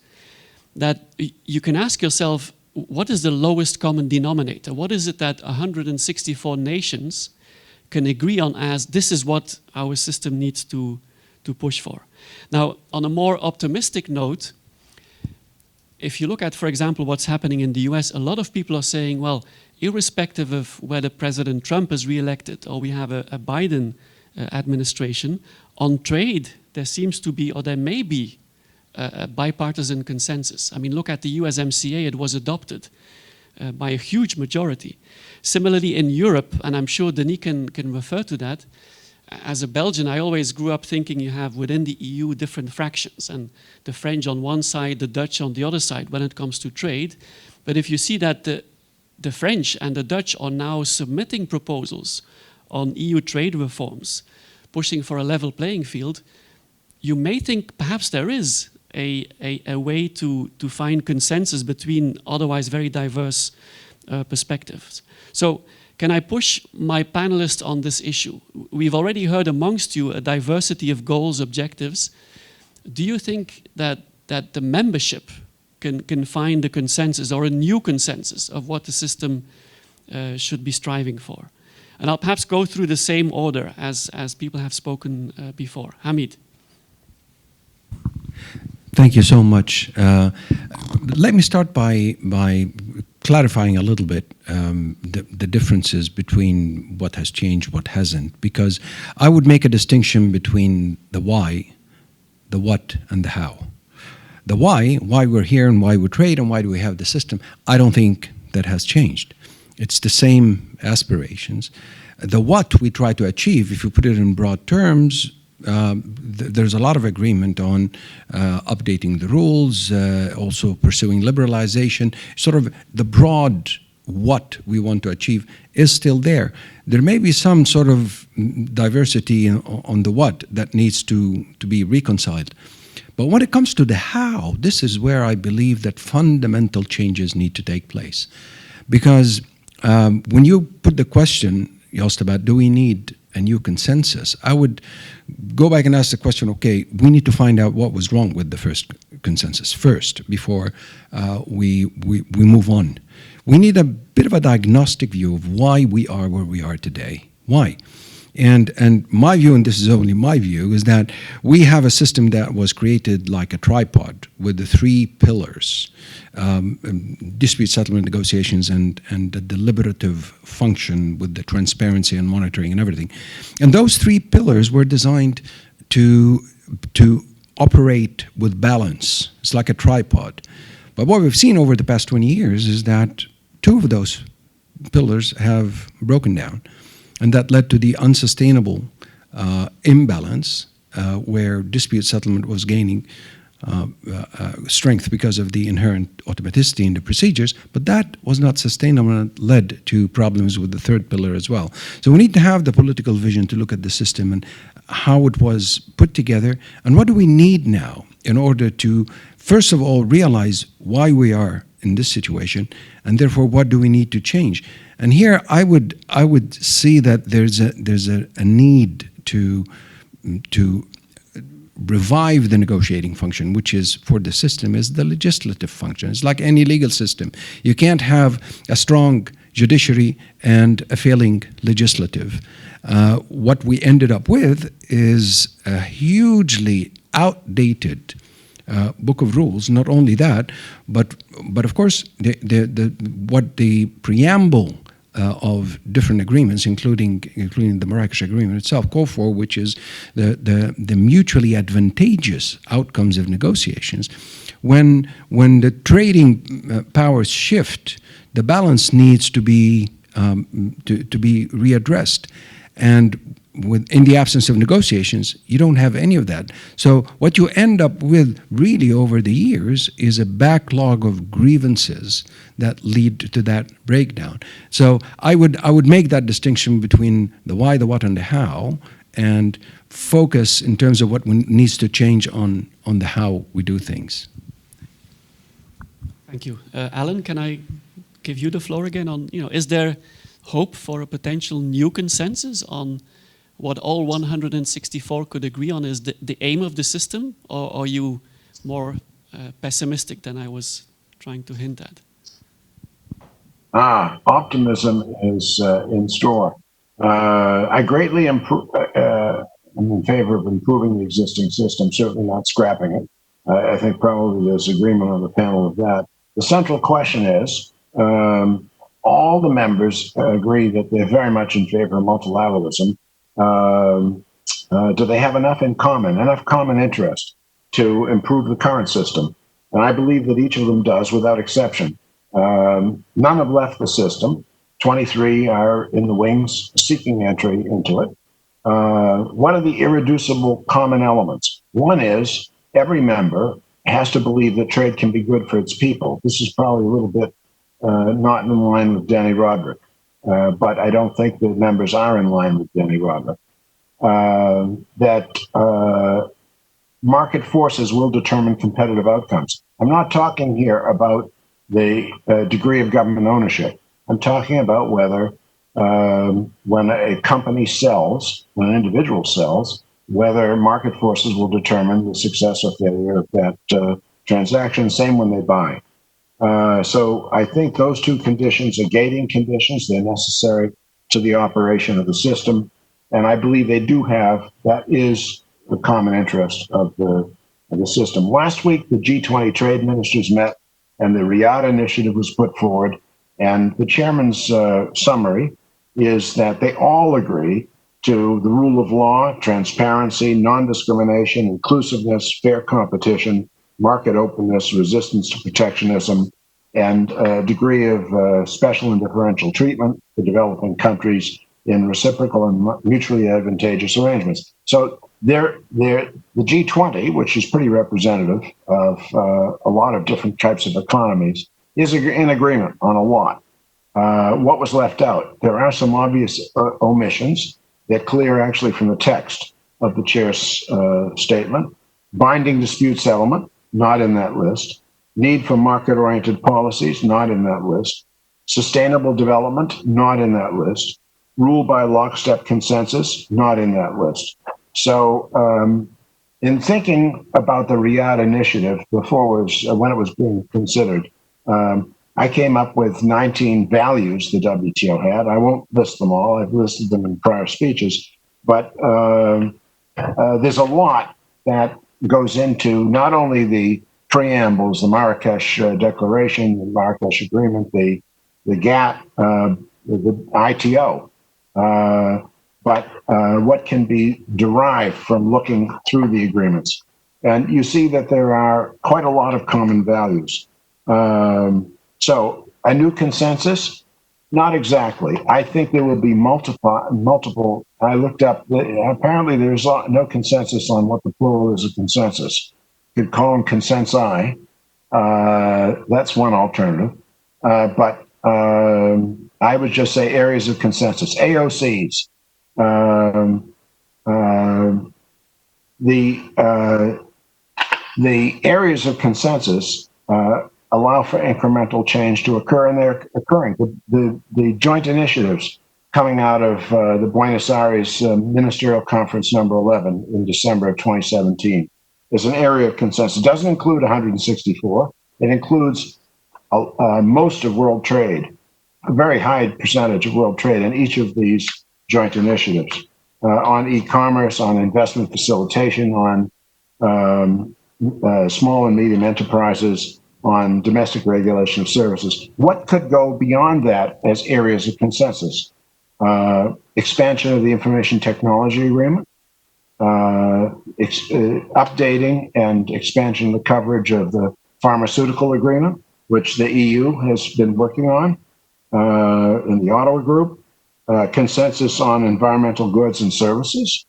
that you can ask yourself, what is the lowest common denominator? What is it that 164 nations can agree on as this is what our system needs to push for? Now, on a more optimistic note, if you look at, for example, what's happening in the US, a lot of people are saying, well, irrespective of whether President Trump is re-elected or we have a Biden administration, on trade, there seems to be, or there may be, a bipartisan consensus. I mean, look at the USMCA, it was adopted by a huge majority. Similarly, in Europe, and I'm sure Denis can refer to that, as a Belgian, I always grew up thinking you have within the EU different fractions, and the French on one side, the Dutch on the other side when it comes to trade. But if you see that the French and the Dutch are now submitting proposals on EU trade reforms, pushing for a level playing field, you may think perhaps there is a way to find consensus between otherwise very diverse perspectives. So can I push my panelists on this issue? We've already heard amongst you a diversity of goals, objectives. Do you think that the membership can find a consensus or a new consensus of what the system should be striving for? And I'll perhaps go through the same order as people have spoken before. Hamid. Thank you so much. Let me start by clarifying a little bit the differences between what has changed, what hasn't, because I would make a distinction between the why, the what, and the how. The why we're here and why we trade and why do we have the system, I don't think that has changed. It's the same aspirations. The what we try to achieve, if you put it in broad terms, there's a lot of agreement on updating the rules, also pursuing liberalization. Sort of the broad what we want to achieve is still there. There may be some sort of diversity on the what that needs to be reconciled. But when it comes to the how, this is where I believe that fundamental changes need to take place. Because when you put the question, Joost, about do we need a new consensus, I would go back and ask the question, okay, we need to find out what was wrong with the first consensus first before we move on. We need a bit of a diagnostic view of why we are where we are today. Why? And my view, and this is only my view, is that we have a system that was created like a tripod with the three pillars, dispute settlement negotiations and the deliberative function with the transparency and monitoring and everything. And those three pillars were designed to operate with balance. It's like a tripod. But what we've seen over the past 20 years is that two of those pillars have broken down. And that led to the unsustainable imbalance where dispute settlement was gaining strength because of the inherent automaticity in the procedures, but that was not sustainable and led to problems with the third pillar as well. So we need to have the political vision to look at the system and how it was put together and what do we need now in order to, first of all, realize why we are in this situation and therefore what do we need to change. And here I would see that there's a need to revive the negotiating function, which is for the system is the legislative function. It's like any legal system. You can't have a strong judiciary and a failing legislative. What we ended up with is a hugely outdated book of rules. Not only that, but of course what the preamble of different agreements, including the Marrakesh Agreement itself, call for, which is the mutually advantageous outcomes of negotiations. When the trading powers shift, the balance needs to be readdressed, and in the absence of negotiations, you don't have any of that. So what you end up with really over the years is a backlog of grievances that lead to that breakdown. So I would make that distinction between the why, the what, and the how, and focus in terms of what needs to change on the how we do things. Thank you. Alan, can I give you the floor again on, is there hope for a potential new consensus on what all 164 could agree on is the aim of the system, or are you more pessimistic than I was trying to hint at? Optimism is in store. I greatly I'm in favor of improving the existing system, certainly not scrapping it. I think probably there's agreement on the panel of that. The central question is, all the members agree that they're very much in favor of multilateralism. Do they have enough in common, enough common interest to improve the current system? And I believe that each of them does, without exception. None have left the system. 23 are in the wings seeking entry into it. What are the irreducible common elements? One is every member has to believe that trade can be good for its people. This is probably a little bit not in line with Danny Roderick, but I don't think the members are in line with Danny Roderick. That market forces will determine competitive outcomes. I'm not talking here about the degree of government ownership. I'm talking about whether when a company sells, when an individual sells, whether market forces will determine the success or failure of that transaction, same when they buy. So I think those two conditions are gating conditions. They're necessary to the operation of the system. And I believe they do have, that is the common interest of the system. Last week, the G20 trade ministers met and the Riyadh initiative was put forward. And the chairman's summary is that they all agree to the rule of law, transparency, non-discrimination, inclusiveness, fair competition, market openness, resistance to protectionism, and a degree of special and differential treatment for developing countries in reciprocal and mutually advantageous arrangements. So the G20, which is pretty representative of a lot of different types of economies, is in agreement on a lot. What was left out? There are some obvious omissions. They're clear actually from the text of the chair's statement. Binding dispute settlement, not in that list. Need for market-oriented policies, not in that list. Sustainable development, not in that list. Rule by lockstep consensus, not in that list. So in thinking about the Riyadh initiative before when it was being considered, I came up with 19 values the WTO had. I won't list them all. I've listed them in prior speeches. But there's a lot that goes into not only the preambles, the Marrakesh Declaration, the Marrakesh Agreement, the GATT, the ITO, but what can be derived from looking through the agreements. And you see that there are quite a lot of common values. So a new consensus? Not exactly. I think there will be multiple. I looked up, apparently there's no consensus on what the plural is of consensus. You could call them consensi. That's one alternative. But I would just say areas of consensus. AOCs. The areas of consensus allow for incremental change to occur, and they're occurring. The joint initiatives coming out of the Buenos Aires Ministerial Conference number 11 in December of 2017 is an area of consensus. It doesn't include 164. It includes most of world trade, a very high percentage of world trade in each of these joint initiatives on e-commerce, on investment facilitation, on small and medium enterprises, on domestic regulation of services. What could go beyond that as areas of consensus? Expansion of the information technology agreement, updating and expansion of the coverage of the pharmaceutical agreement, which the EU has been working on in the Ottawa Group, consensus on environmental goods and services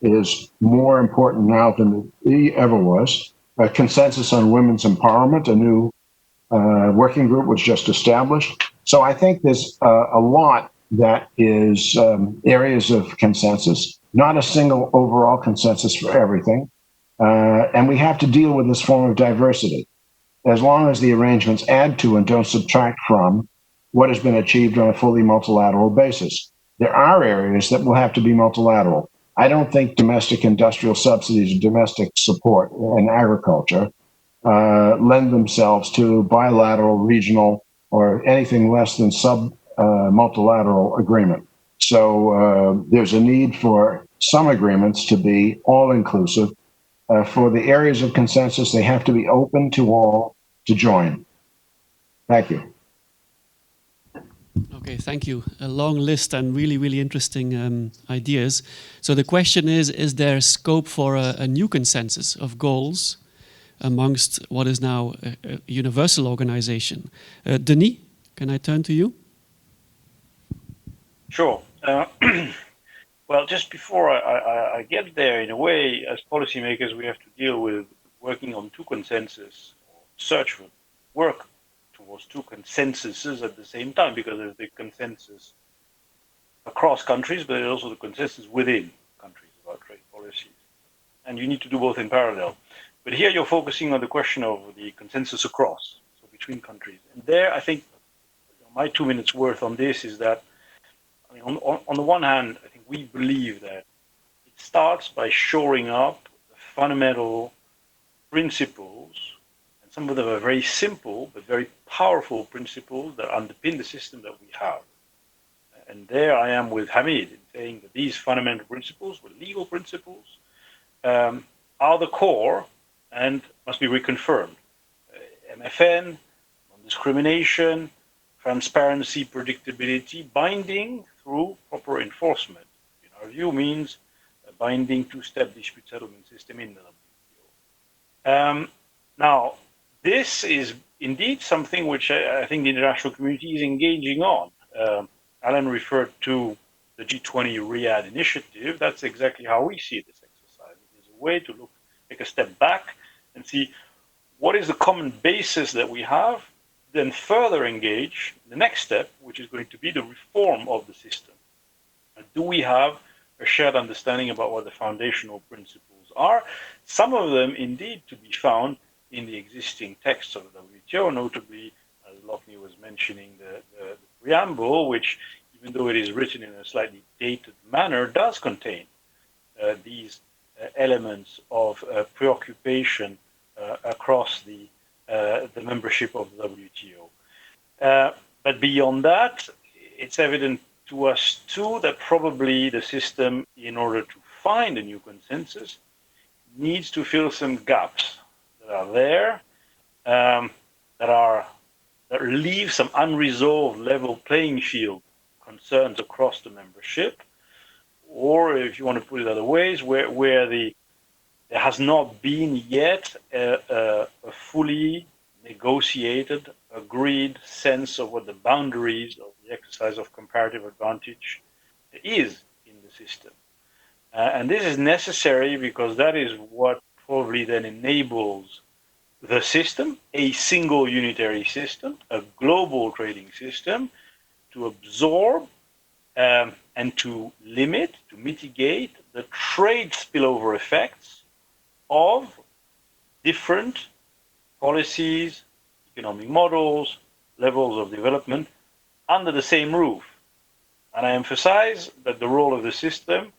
is more important now than it ever was. A consensus on women's empowerment, a new working group was just established. So I think there's a lot that is areas of consensus, not a single overall consensus for everything. And we have to deal with this form of diversity. As long as the arrangements add to and don't subtract from what has been achieved on a fully multilateral basis. There are areas that will have to be multilateral. I don't think domestic industrial subsidies or domestic support in agriculture lend themselves to bilateral, regional, or anything less than multilateral agreement. So there's a need for some agreements to be all-inclusive. For the areas of consensus, they have to be open to all to join. Thank you. Okay, thank you. A long list and really, really interesting ideas. So the question is there scope for a new consensus of goals amongst what is now a universal organization? Denis, can I turn to you? Sure. Well, just before I get there, in a way, as policymakers, we have to deal with working on two consensus, or search for work towards two consensuses at the same time, because there's the consensus across countries, but there's also the consensus within countries about trade policies. And you need to do both in parallel. But here you're focusing on the question of the consensus across, so between countries. And there, I think, my 2 minutes worth on this is that, I mean, on the one hand, I think we believe that it starts by shoring up the fundamental principles, and some of them are very simple but very powerful principles that underpin the system that we have. And there I am with Hamid in saying that these fundamental principles, were legal principles, are the core and must be reconfirmed. MFN, non-discrimination, transparency, predictability, binding through proper enforcement. In our view, means a binding two-step dispute settlement system in the WTO. Now, this is indeed something which I think the international community is engaging on. Alan referred to the G20 Riyadh initiative. That's exactly how we see this exercise. It is a way to take a step back and see what is the common basis that we have, then further engage the next step, which is going to be the reform of the system. Do we have a shared understanding about what the foundational principles are? Some of them indeed to be found in the existing texts of the WTO, notably, as Locknie was mentioning, the preamble, which, even though it is written in a slightly dated manner, does contain these elements of preoccupation across the membership of the WTO. But beyond that, it's evident to us too that probably the system, in order to find a new consensus, needs to fill some gaps that are there, that leave some unresolved level playing field concerns across the membership, or if you want to put it other ways, where there has not been yet a fully negotiated, agreed sense of what the boundaries of the exercise of comparative advantage is in the system. And this is necessary because that is what probably then enables the system, a single unitary system, a global trading system, to absorb and to limit, to mitigate the trade spillover effects of different policies, economic models, levels of development under the same roof. And I emphasize that the role of the system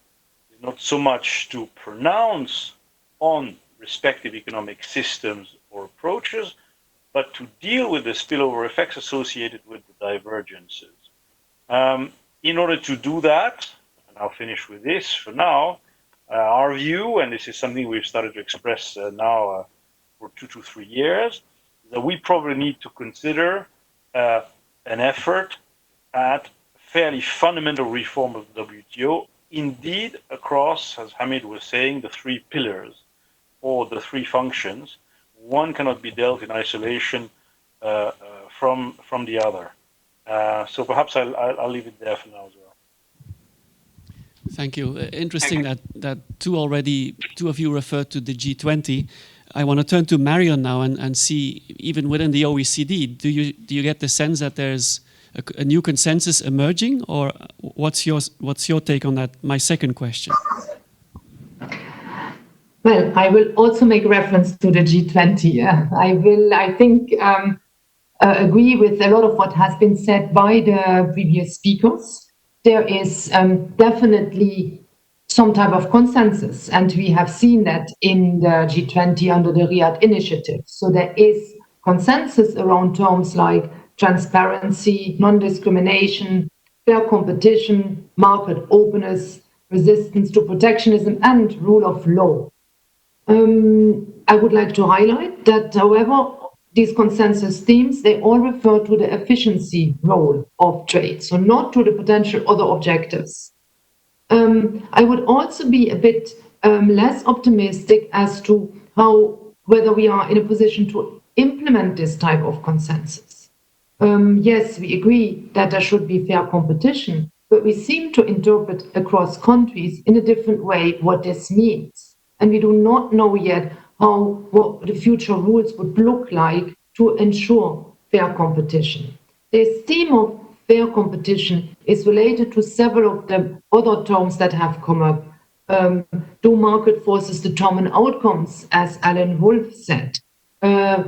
is not so much to pronounce on respective economic systems or approaches, but to deal with the spillover effects associated with the divergences. In order to do that, and I'll finish with this for now, our view, and this is something we've started to express now for 2 to 3 years, is that we probably need to consider an effort at fairly fundamental reform of the WTO, indeed across, as Hamid was saying, the 3 pillars or the 3 functions. One cannot be dealt in isolation from the other. So perhaps I'll leave it there for now as well. Thank you. Interesting that two of you referred to the G20. I want to turn to Marion now and see, even within the OECD, do you get the sense that there's a new consensus emerging, or what's your take on that? My second question. Well, I will also make reference to the G20. Yeah. I think, agree with a lot of what has been said by the previous speakers. There is definitely some type of consensus, and we have seen that in the G20 under the Riyadh initiative. So there is consensus around terms like transparency, non-discrimination, fair competition, market openness, resistance to protectionism, and rule of law. I would like to highlight that, however, these consensus themes, they all refer to the efficiency role of trade, so not to the potential other objectives. I would also be a bit less optimistic as to whether we are in a position to implement this type of consensus. Yes, we agree that there should be fair competition, but we seem to interpret across countries in a different way what this means. And we do not know yet what the future rules would look like to ensure fair competition. This theme of fair competition is related to several of the other terms that have come up. Do market forces determine outcomes, as Alan Wolff said?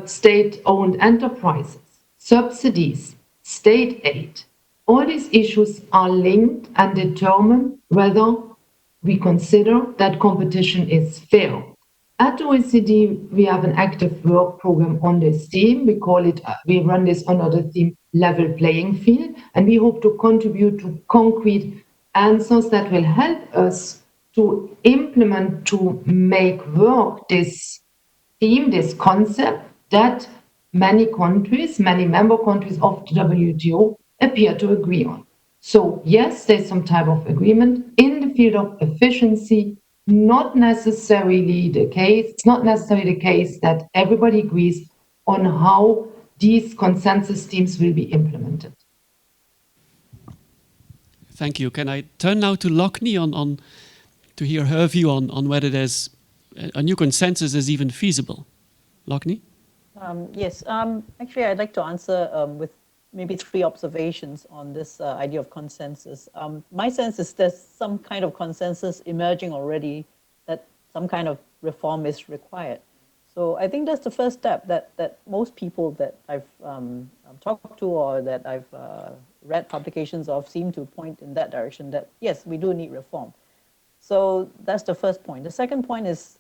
State-owned enterprises, subsidies, state aid. All these issues are linked and determine whether we consider that competition is fair. At OECD, we have an active work program on this theme. We run this under the theme level playing field, and we hope to contribute to concrete answers that will help us to implement, to make work this theme, this concept that many member countries of the WTO appear to agree on. So yes, there's some type of agreement in the field of efficiency. Not necessarily the case. It's not necessarily the case that everybody agrees on how these consensus themes will be implemented. Thank you. Can I turn now to Locknie to hear her view on whether there's a new consensus is even feasible? Locknie? Yes. Actually, I'd like to answer with maybe 3 observations on this idea of consensus. My sense is there's some kind of consensus emerging already that some kind of reform is required. So I think that's the first step that most people that I've talked to or that I've read publications of seem to point in that direction, that yes, we do need reform. So that's the first point. The second point is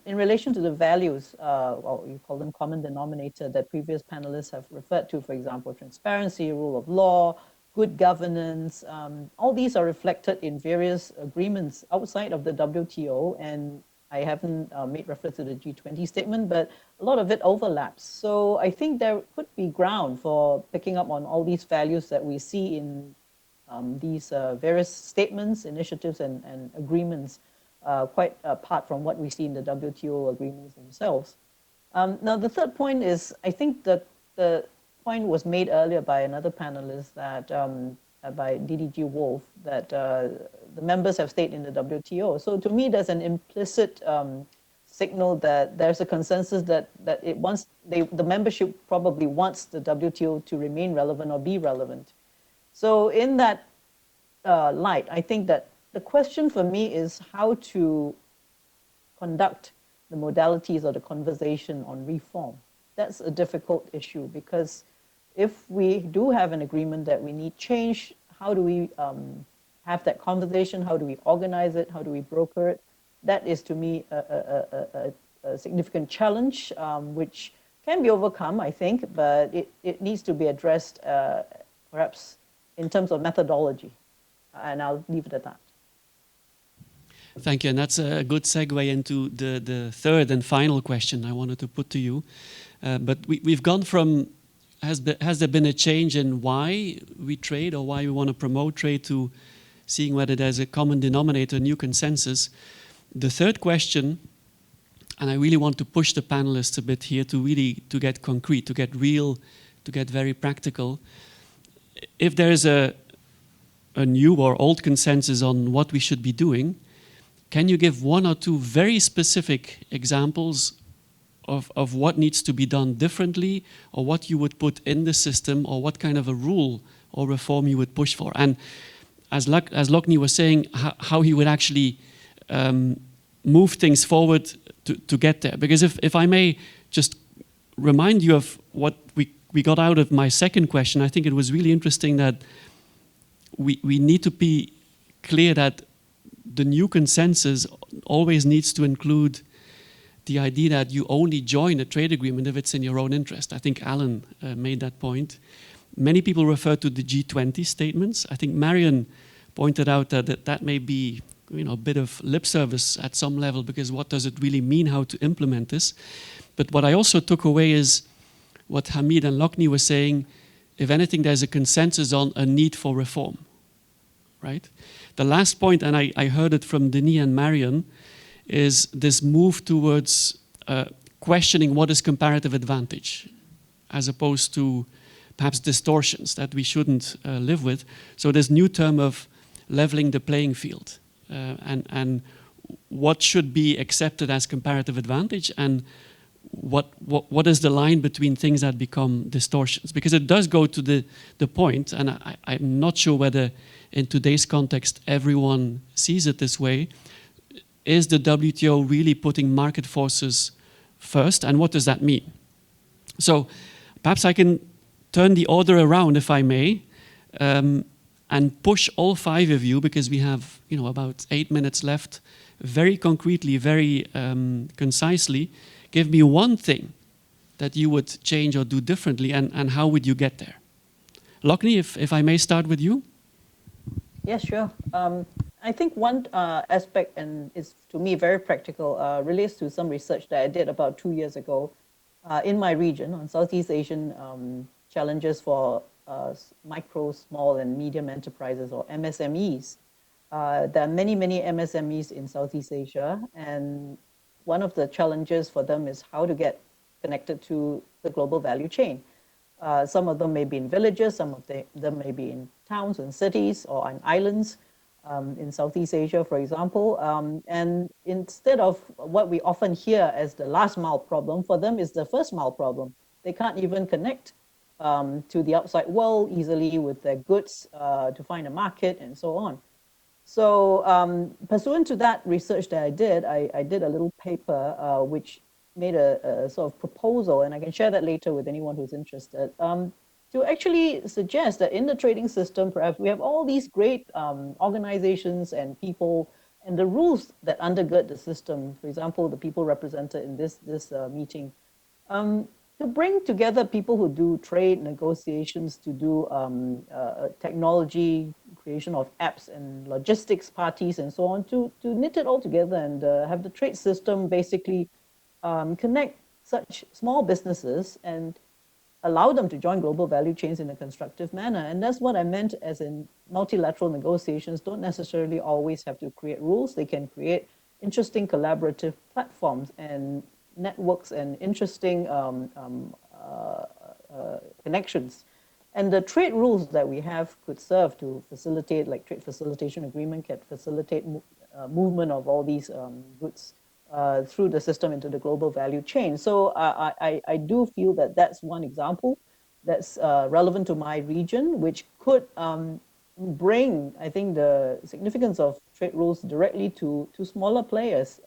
in relation to the values, well, you call them common denominator, that previous panelists have referred to, for example, transparency, rule of law, good governance. All these are reflected in various agreements outside of the WTO, and I haven't made reference to the G20 statement, but a lot of it overlaps. So I think there could be ground for picking up on all these values that we see in these various statements, initiatives, and agreements, quite apart from what we see in the WTO agreements themselves. Now, the third point is, I think that the point was made earlier by another panelist, that by Didier Wolff, that the members have stayed in the WTO. So to me, there's an implicit signal that there's a consensus that the membership probably wants the WTO to remain relevant or be relevant. So in that light, I think that the question for me is how to conduct the modalities of the conversation on reform. That's a difficult issue, because if we do have an agreement that we need change, how do we have that conversation? How do we organize it? How do we broker it? That is, to me, a significant challenge, which can be overcome, I think, but it needs to be addressed perhaps in terms of methodology. And I'll leave it at that. Thank you. And that's a good segue into the third and final question I wanted to put to you. But we've gone from, has there been a change in why we trade or why we want to promote trade, to seeing whether there's a common denominator, new consensus. The third question, and I really want to push the panelists a bit here to get concrete, to get real, to get very practical, if there is a new or old consensus on what we should be doing, can you give one or two very specific examples of what needs to be done differently, or what you would put in the system, or what kind of a rule or reform you would push for? And as Locknie was saying, how he would actually move things forward to get there. Because if I may just remind you of what we got out of my second question, I think it was really interesting that we need to be clear that the new consensus always needs to include the idea that you only join a trade agreement if it's in your own interest. I think Alan made that point. Many people refer to the G20 statements. I think Marion pointed out that may be a bit of lip service at some level, because what does it really mean how to implement this? But what I also took away is what Hamid and Locknie were saying. If anything, there's a consensus on a need for reform, right? The last point, and I heard it from Denis and Marion, is this move towards questioning what is comparative advantage, as opposed to perhaps distortions that we shouldn't live with. So this new term of leveling the playing field, and what should be accepted as comparative advantage, and what is the line between things that become distortions? Because it does go to the point, and I'm not sure whether in today's context everyone sees it this way. Is the WTO really putting market forces first, and what does that mean? So perhaps I can turn the order around, if I may, and push all five of you, because we have about 8 minutes left, very concretely, very concisely. Give me one thing that you would change or do differently, and how would you get there? Locknie, if I may start with you. Yes, sure. I think one aspect, and is to me very practical, relates to some research that I did about 2 years ago in my region on Southeast Asian challenges for micro, small, and medium enterprises, or MSMEs. There are many, many MSMEs in Southeast Asia, and one of the challenges for them is how to get connected to the global value chain. Some of them may be in villages, some of them may be in towns and cities, or on islands. In Southeast Asia, for example, and instead of what we often hear as the last mile problem, for them is the first mile problem. They can't even connect to the outside world easily with their goods to find a market and so on. So pursuant to that research that I did a little paper which made a sort of proposal, and I can share that later with anyone who's interested, to actually suggest that in the trading system, perhaps we have all these great organizations and people and the rules that undergird the system, for example, the people represented in this meeting, to bring together people who do trade negotiations, to do technology, creation of apps and logistics parties and so on, to knit it all together and have the trade system basically connect such small businesses and allow them to join global value chains in a constructive manner. And that's what I meant as in multilateral negotiations don't necessarily always have to create rules. They can create interesting collaborative platforms and networks and interesting connections. And the trade rules that we have could serve to facilitate, like trade facilitation agreement can facilitate movement of all these goods through the system into the global value chain. So I do feel that that's one example that's relevant to my region, which could bring, I think, the significance of trade rules directly to smaller players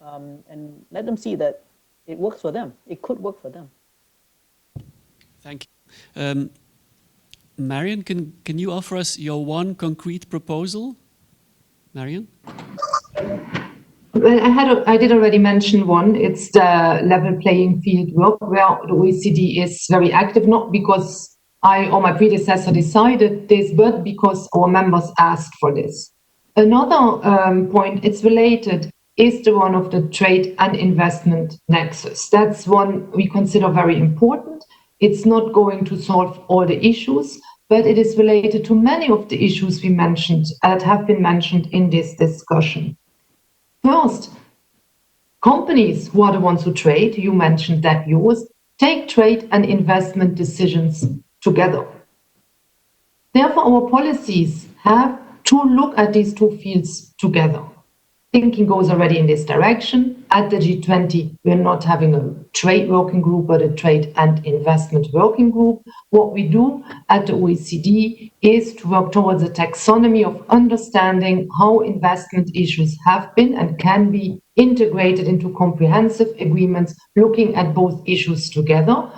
and let them see that it works for them. It could work for them. Thank you. Marion, can you offer us your one concrete proposal? Marion? Well, I did already mention one. It's the level playing field work, where the OECD is very active, not because I or my predecessor decided this, but because our members asked for this. Another point, it's related, is the one of the trade and investment nexus. That's one we consider very important. It's not going to solve all the issues, but it is related to many of the issues we mentioned that have been mentioned in this discussion. First, companies who are the ones who trade, you mentioned that, Joost, take trade and investment decisions together. Therefore, our policies have to look at these two fields together. Thinking goes already in this direction. At the G20, we're not having a trade working group, but a trade and investment working group. What we do at the OECD is to work towards a taxonomy of understanding how investment issues have been and can be integrated into comprehensive agreements, looking at both issues together.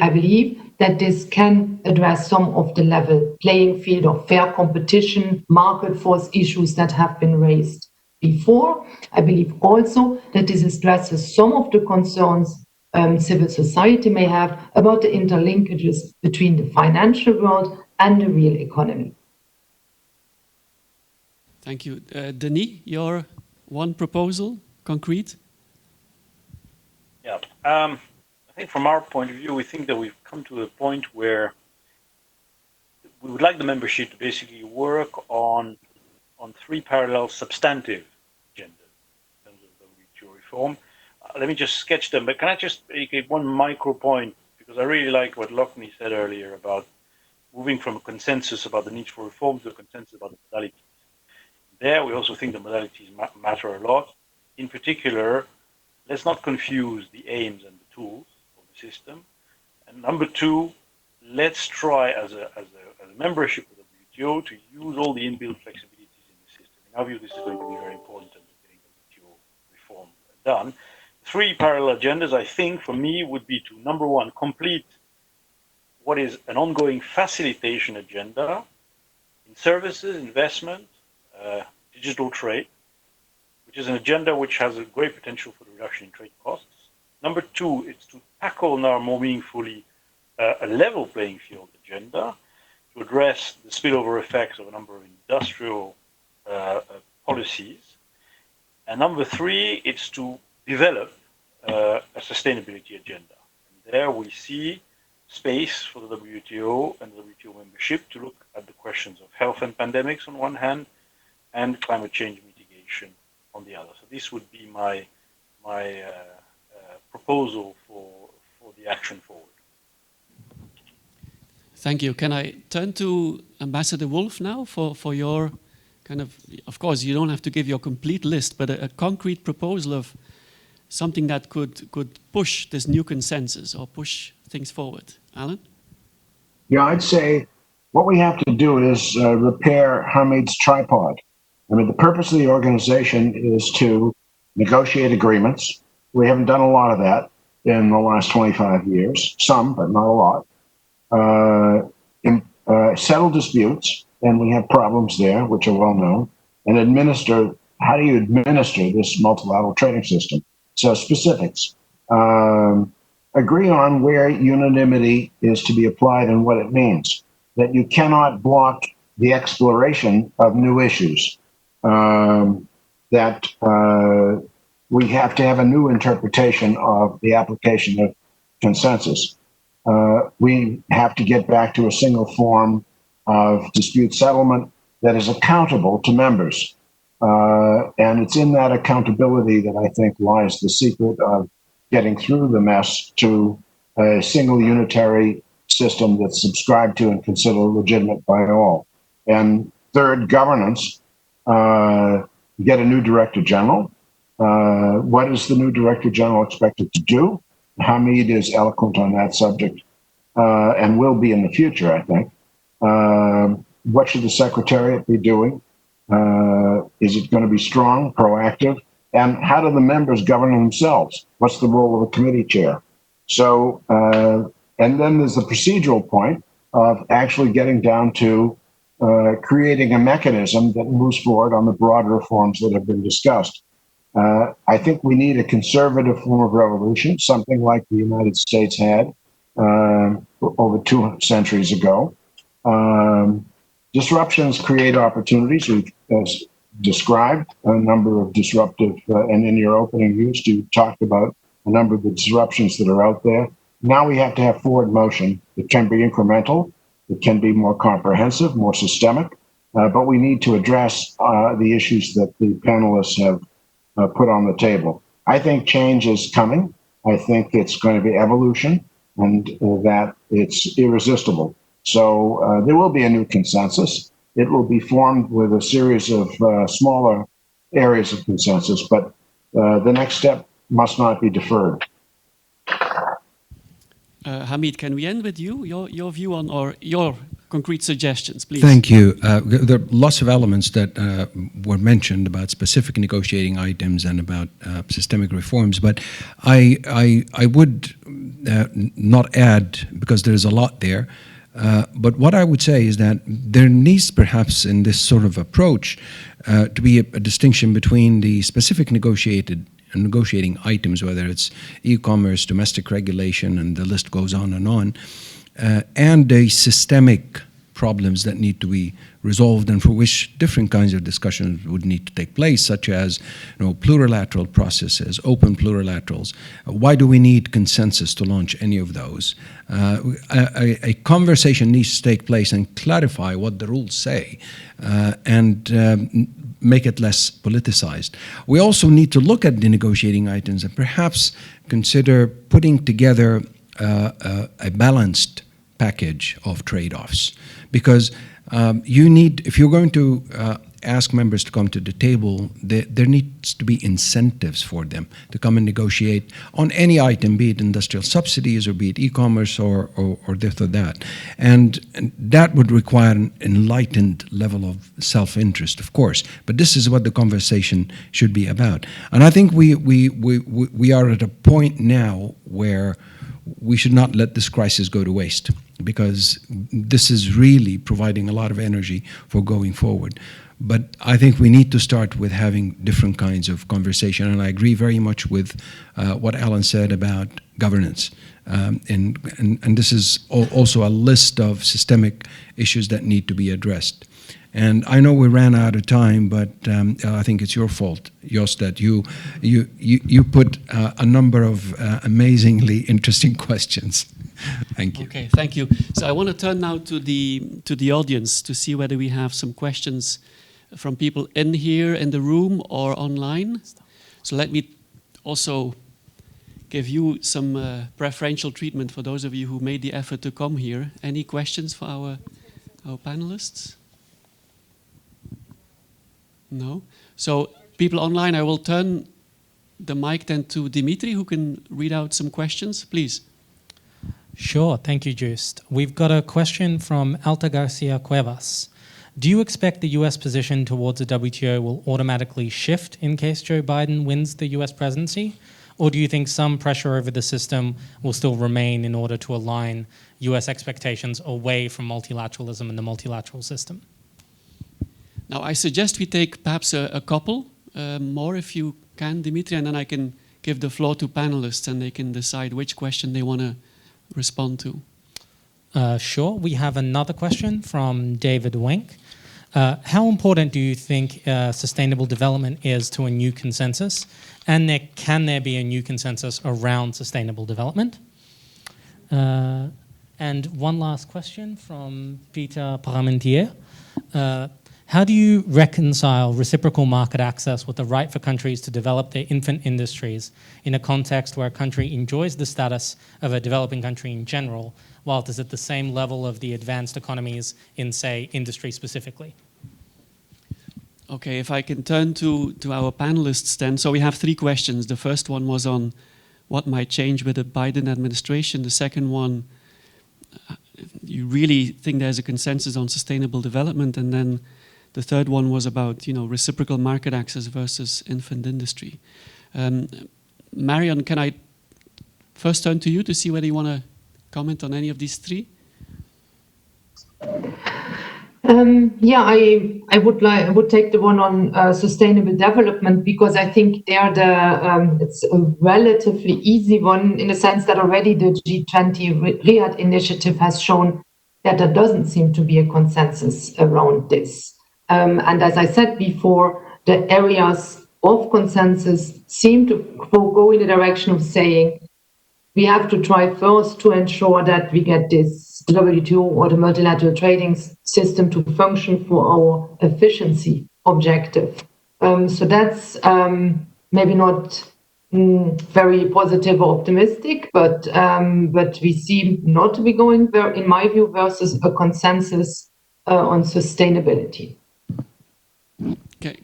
I believe that this can address some of the level playing field of fair competition, market force issues that have been raised before. I believe also that this addresses some of the concerns civil society may have about the interlinkages between the financial world and the real economy. Thank you. Denis, your one proposal, concrete? Yeah. I think from our point of view, we think that we've come to a point where we would like the membership to basically work on three parallel substantive agendas in terms of WTO reform. Let me just sketch them, but can I just make one micro point? Because I really like what Locknie said earlier about moving from a consensus about the need for reform to a consensus about the modalities. There, we also think the modalities matter a lot. In particular, let's not confuse the aims and the tools of the system. And number two, let's try as a membership of the WTO to use all the inbuilt flexibilities in the system. In our view, this is going to be very important in terms of getting the WTO reform done. Three parallel agendas, I think, for me, would be to, number one, complete what is an ongoing facilitation agenda in services, investment, digital trade, which is an agenda which has a great potential for the reduction in trade costs. Number two, it's to tackle now more meaningfully a level playing field agenda to address the spillover effects of a number of industrial policies. And number three, it's to develop a sustainability agenda. And there we see space for the WTO and the WTO membership to look at the questions of health and pandemics on one hand and climate change mitigation on the other. So this would be my proposal for the action forward. Thank you. Can I turn to Ambassador Wolff now for your kind of course, you don't have to give your complete list, but a concrete proposal of something that could push this new consensus or push things forward. Alan? Yeah, I'd say what we have to do is repair Hamid's tripod. I mean, the purpose of the organization is to negotiate agreements. We haven't done a lot of that in the last 25 years, some, but not a lot. Settle disputes, and we have problems there, which are well known, and administer. How do you administer this multilateral trading system? So specifics. Agree on where unanimity is to be applied and what it means. That you cannot block the exploration of new issues. That we have to have a new interpretation of the application of consensus. We have to get back to a single form of dispute settlement that is accountable to members. And it's in that accountability that I think lies the secret of getting through the mess to a single unitary system that's subscribed to and considered legitimate by all. And third, governance. Get a new director general. What is the new director general expected to do? Hamid is eloquent on that subject and will be in the future, I think. What should the secretariat be doing? Is it going to be strong, proactive? And how do the members govern themselves? What's the role of a committee chair? So, and then there's the procedural point of actually getting down to creating a mechanism that moves forward on the broad reforms that have been discussed. I think we need a conservative form of revolution, something like the United States had over 2 centuries ago. Disruptions create opportunities. We've described a number of disruptive, and in your opening, Joost, you talked about a number of the disruptions that are out there. Now we have to have forward motion. It can be incremental. It can be more comprehensive, more systemic, but we need to address the issues that the panelists have put on the table. I think change is coming. I think it's going to be evolution and that it's irresistible. So there will be a new consensus. It will be formed with a series of smaller areas of consensus, but the next step must not be deferred. Hamid, can we end with you? Your view on, or your concrete suggestions, please. Thank you. There are lots of elements that were mentioned about specific negotiating items and about systemic reforms, but I would not add, because there's a lot there, but what I would say is that there needs perhaps in this sort of approach to be a distinction between the specific negotiating items, whether it's e-commerce, domestic regulation, and the list goes on, and the systemic problems that need to be resolved and for which different kinds of discussions would need to take place, such as plurilateral processes, open plurilaterals. Why do we need consensus to launch any of those? A conversation needs to take place and clarify what the rules say and make it less politicized. We also need to look at the negotiating items and perhaps consider putting together a balanced package of trade-offs, because you need, if you're going to ask members to come to the table, there needs to be incentives for them to come and negotiate on any item, be it industrial subsidies or be it e-commerce or this or that. And that would require an enlightened level of self-interest, of course. But this is what the conversation should be about. And I think we are at a point now where we should not let this crisis go to waste, because this is really providing a lot of energy for going forward. But I think we need to start with having different kinds of conversation, and I agree very much with what Alan said about governance. And this is also a list of systemic issues that need to be addressed. And I know we ran out of time, but I think it's your fault, Joost, that you put a number of amazingly interesting questions. Thank you. Okay, thank you. So I want to turn now to the audience to see whether we have some questions from people in here in the room or online. So let me also give you some preferential treatment for those of you who made the effort to come here. Any questions for our panelists? No? So people online, I will turn the mic then to Dmitry, who can read out some questions, please. Sure, thank you, Joost. We've got a question from Alta Garcia Cuevas. Do you expect the US position towards the WTO will automatically shift in case Joe Biden wins the US presidency? Or do you think some pressure over the system will still remain in order to align US expectations away from multilateralism and the multilateral system? Now, I suggest we take perhaps a couple more, if you can, Dmitry, and then I can give the floor to panelists and they can decide which question they want to respond to. Sure. We have another question from David Wenk. How important do you think sustainable development is to a new consensus? And can there be a new consensus around sustainable development? And one last question from Peter Parmentier. How do you reconcile reciprocal market access with the right for countries to develop their infant industries in a context where a country enjoys the status of a developing country in general, while it is at the same level of the advanced economies in, say, industry specifically? Okay, if I can turn to our panelists then. So we have three questions. The first one was on what might change with the Biden administration. The second one, you really think there's a consensus on sustainable development? And then the third one was about, reciprocal market access versus infant industry. Marion, can I first turn to you to see whether you want to comment on any of these three? I would take the one on sustainable development, because I think it's a relatively easy one, in the sense that already the G20 Riyadh initiative has shown that there doesn't seem to be a consensus around this. And as I said before, the areas of consensus seem to go in the direction of saying we have to try first to ensure that we get this WTO or the multilateral trading system to function for our efficiency objective. So that's maybe not very positive or optimistic, but we seem not to be going there, in my view, versus a consensus on sustainability.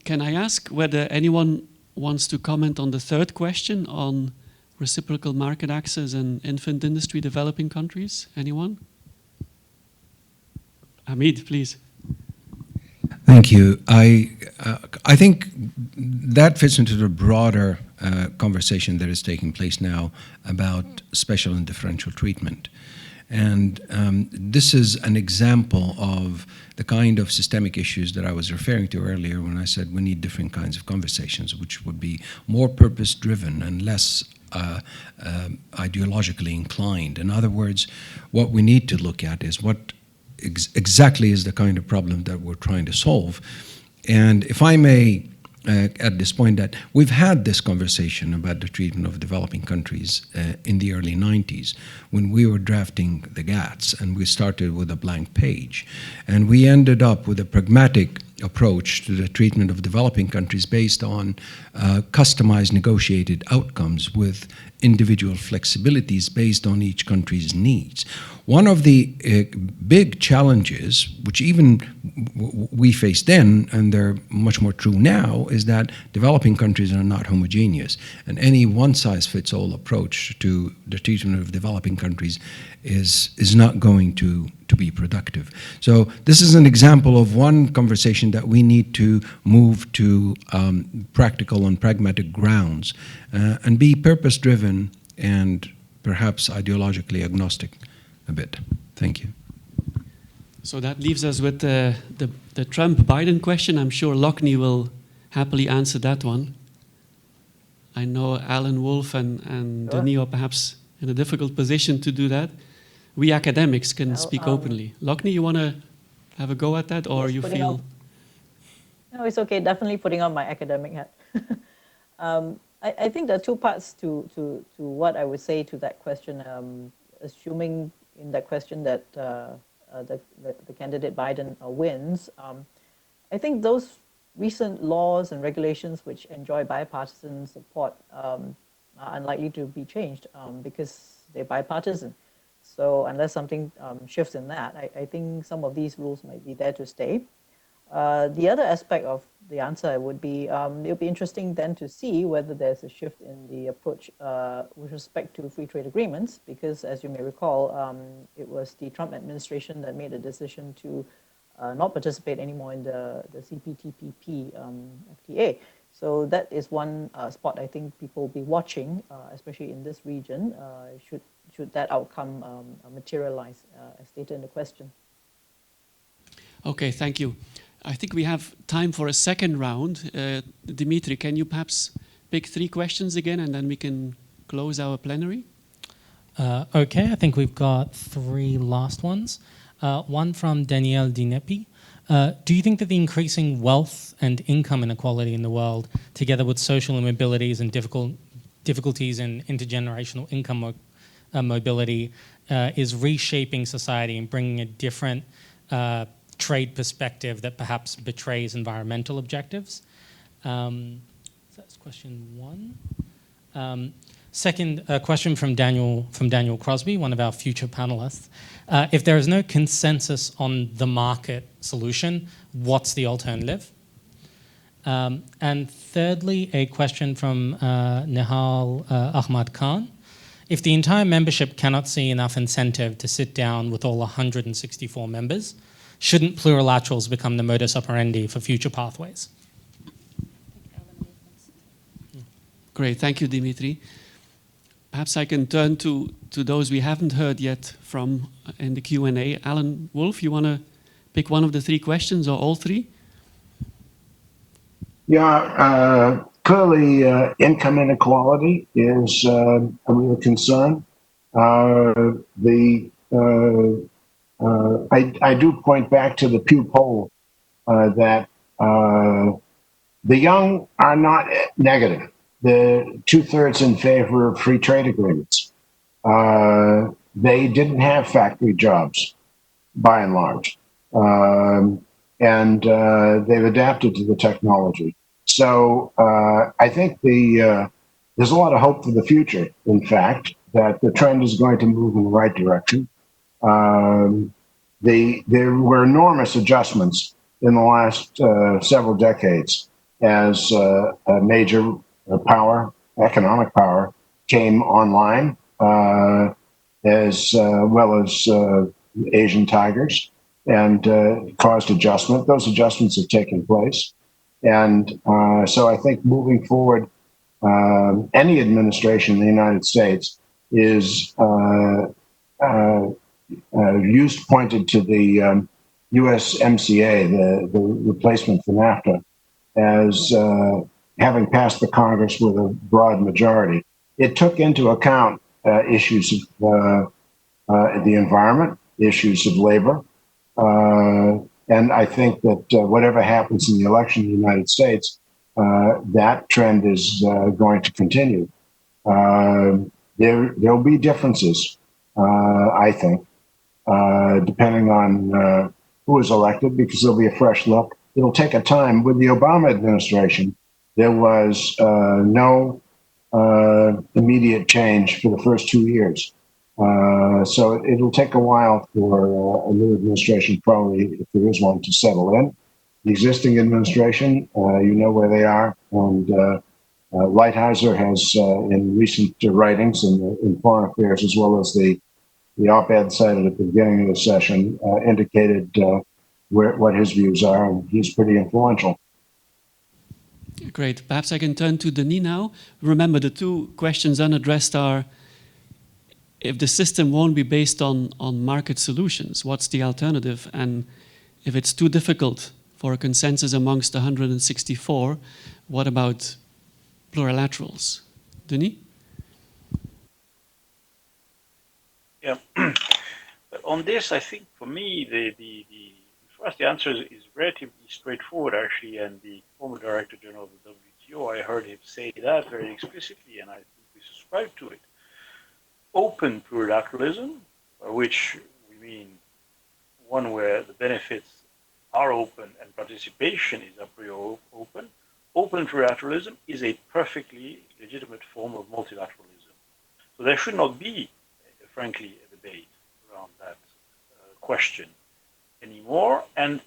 Can I ask whether anyone wants to comment on the third question on reciprocal market access and infant industry developing countries? Anyone? Hamid, please. Thank you. I think that fits into the broader conversation that is taking place now about special and differential treatment. And this is an example of the kind of systemic issues that I was referring to earlier when I said we need different kinds of conversations, which would be more purpose-driven and less ideologically inclined. In other words, what we need to look at is what exactly is the kind of problem that we're trying to solve. And if I may, at this point, that we've had this conversation about the treatment of developing countries in the early 90s when we were drafting the GATS, and we started with a blank page. And we ended up with a pragmatic approach to the treatment of developing countries based on customized negotiated outcomes with individual flexibilities based on each country's needs. One of the big challenges, which even we faced then, and they're much more true now, is that developing countries are not homogeneous. And any one-size-fits-all approach to the treatment of developing countries is not going to be productive. So this is an example of one conversation that we need to move to practical and pragmatic grounds and be purpose-driven and perhaps ideologically agnostic a bit. Thank you. So that leaves us with the Trump-Biden question. I'm sure Locknie will happily answer that one. I know Alan, Wolff, and Denis are perhaps in a difficult position to do that. We academics can speak openly. Locknie, you want to have a go at that, or you feel? No, it's okay. Definitely putting on my academic hat. I think there are two parts to what I would say to that question. Assuming in that question that the candidate Biden wins, I think those recent laws and regulations which enjoy bipartisan support are unlikely to be changed because they're bipartisan. So unless something shifts in that, I think some of these rules might be there to stay. The other aspect of the answer would be, it'll be interesting then to see whether there's a shift in the approach with respect to free trade agreements, because as you may recall, it was the Trump administration that made a decision to not participate anymore in the CPTPP FTA. So that is one spot I think people will be watching, especially in this region, should that outcome materialize, as stated in the question. Okay, thank you. I think we have time for a second round. Dmitry, can you perhaps pick 3 questions again, and then we can close our plenary? Okay, I think we've got 3 last ones. One from Danielle Dinepi. Do you think that the increasing wealth and income inequality in the world, together with social immobilities and difficulties in intergenerational income mobility, is reshaping society and bringing a different trade perspective that perhaps betrays environmental objectives? That's question 1. Second question from Daniel Crosby, one of our future panelists. If there is no consensus on the market solution, what's the alternative? And thirdly, a question from Nihal Ahmad Khan. If the entire membership cannot see enough incentive to sit down with all 164 members, shouldn't plurilaterals become the modus operandi for future pathways? Great, thank you, Dmitry. Perhaps I can turn to those we haven't heard yet from in the Q&A. Alan, Wolff, you want to pick one of the 3 questions or all 3? Yeah, clearly income inequality is a real concern. I do point back to the Pew poll that the young are not negative. The 2/3 in favor of free trade agreements. They didn't have factory jobs, by and large, and they've adapted to the technology. So I think the there's a lot of hope for the future, in fact, that the trend is going to move in the right direction. There were enormous adjustments in the last several decades as a major power, economic power, came online, as well as Asian tigers, and caused adjustment. Those adjustments have taken place. And so I think moving forward, any administration in the United States is Joost pointed to the USMCA, the replacement for NAFTA, as having passed the Congress with a broad majority. It took into account issues of the environment, issues of labor, and I think that whatever happens in the election in the United States, that trend is going to continue. There'll be differences, I think, depending on who is elected, because there'll be a fresh look. It'll take a time. With the Obama administration, there was no immediate change for the first 2 years. So it'll take a while for a new administration, probably, if there is one, to settle in. The existing administration, you know where they are, and Lighthizer has, in recent writings in Foreign Affairs, as well as the op-ed cited at the beginning of the session, indicated what his views are, and he's pretty influential. Great. Perhaps I can turn to Denis now. Remember, the two questions unaddressed are, if the system won't be based on market solutions, what's the alternative? And if it's too difficult for a consensus amongst 164, what about plurilaterals? Denis? Yeah. On this, I think for me, for us, the answer is relatively straightforward, actually. And the former Director General of the WTO, I heard him say that very explicitly, and I think we subscribe to it. Open plurilateralism, by which we mean one where the benefits are open and participation is a priori open. Open plurilateralism is a perfectly legitimate form of multilateralism. So there should not be, frankly, a debate around that question anymore. And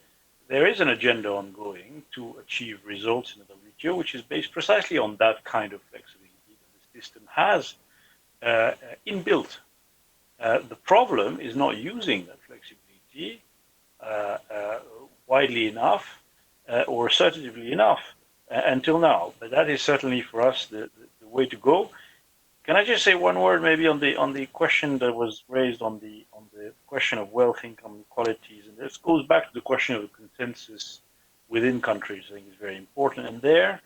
there is an agenda ongoing to achieve results in the WTO, which is based precisely on that kind of flexibility that the system has inbuilt. The problem is not using that flexibility widely enough or assertively enough until now. But that is certainly for us the way to go. Can I just say one word maybe on the question that was raised on the question of wealth, income inequalities, and this goes back to the question of the consensus within countries. I think is very important. And there,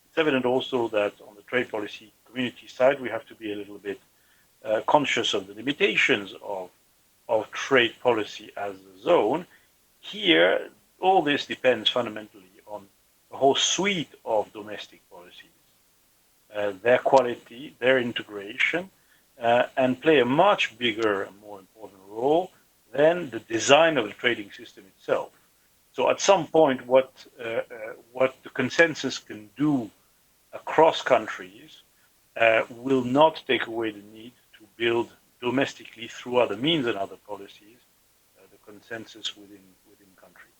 it's evident also that on the trade policy community side, we have to be a little bit conscious of the limitations of trade policy as a zone. Here, all this depends fundamentally on a whole suite of domestic policies, their quality, their integration, and play a much bigger and more important role than the design of the trading system itself. So at some point, what the consensus can do across countries will not take away the need to build domestically through other means and other policies the consensus within countries.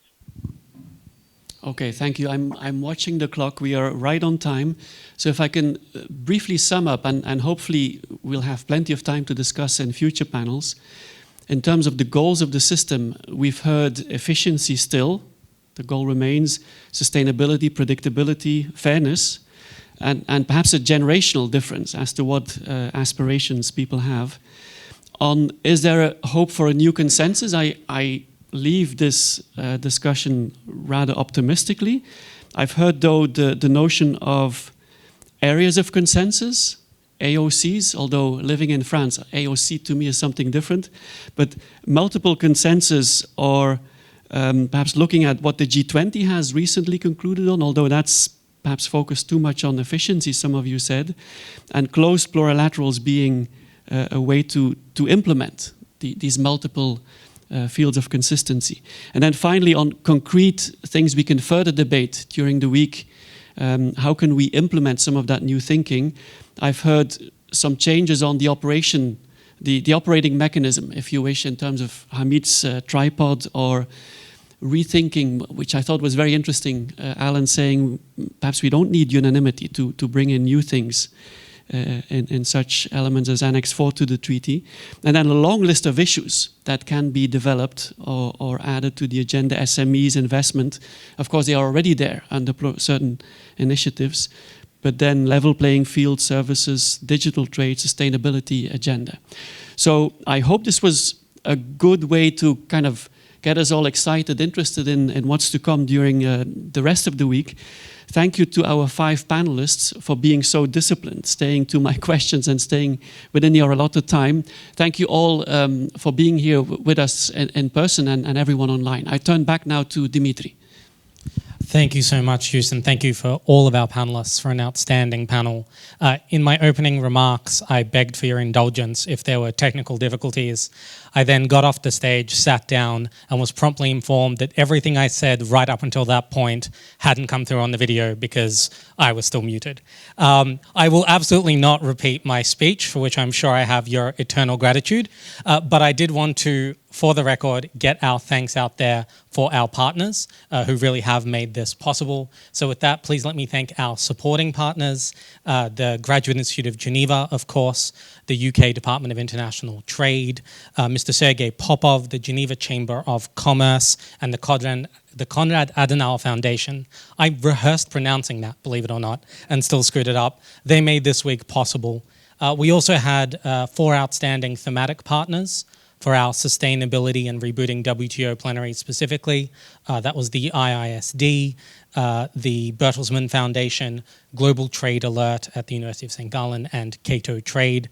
Okay, thank you. I'm watching the clock. We are right on time. So if I can briefly sum up, and hopefully we'll have plenty of time to discuss in future panels. In terms of the goals of the system, we've heard efficiency still. The goal remains sustainability, predictability, fairness, and perhaps a generational difference as to what aspirations people have. Is there a hope for a new consensus? I leave this discussion rather optimistically. I've heard, though, the notion of areas of consensus, AOCs, although living in France, AOC to me is something different, but multiple consensus, or perhaps looking at what the G20 has recently concluded on, although that's perhaps focused too much on efficiency, some of you said, and closed plurilaterals being a way to implement these multiple fields of consistency. And then finally, on concrete things we can further debate during the week, How can we implement some of that new thinking? I've heard some changes on the operation, the operating mechanism, if you wish, in terms of Hamid's tripod, or rethinking, which I thought was very interesting. Alan saying perhaps we don't need unanimity to bring in new things in such elements as Annex 4 to the treaty. And then a long list of issues that can be developed or added to the agenda: SMEs, investment. Of course, they are already there under certain initiatives, but then level playing field, services, digital trade, sustainability agenda. So I hope this was a good way to kind of get us all excited, interested in what's to come during the rest of the week. Thank you to our 5 panelists for being so disciplined, staying to my questions and staying within your allotted time. Thank you all for being here with us in person and everyone online. I turn back now to Dmitry. Thank you so much, Joost, and thank you for all of our panelists for an outstanding panel. In my opening remarks, I begged for your indulgence if there were technical difficulties. I then got off the stage, sat down, and was promptly informed that everything I said right up until that point hadn't come through on the video because I was still muted. I will absolutely not repeat my speech, for which I'm sure I have your eternal gratitude, but I did want to, for the record, get our thanks out there for our partners who really have made this possible. So with that, please let me thank our supporting partners, the Graduate Institute of Geneva, of course, the UK Department of International Trade, Mr. Sergei Popov, the Geneva Chamber of Commerce, and the Konrad Adenauer Foundation. I rehearsed pronouncing that, believe it or not, and still screwed it up. They made this week possible. We also had 4 outstanding thematic partners for our sustainability and rebooting WTO plenary specifically. That was the IISD, the Bertelsmann Foundation, Global Trade Alert at the University of St. Gallen, and Cato Trade.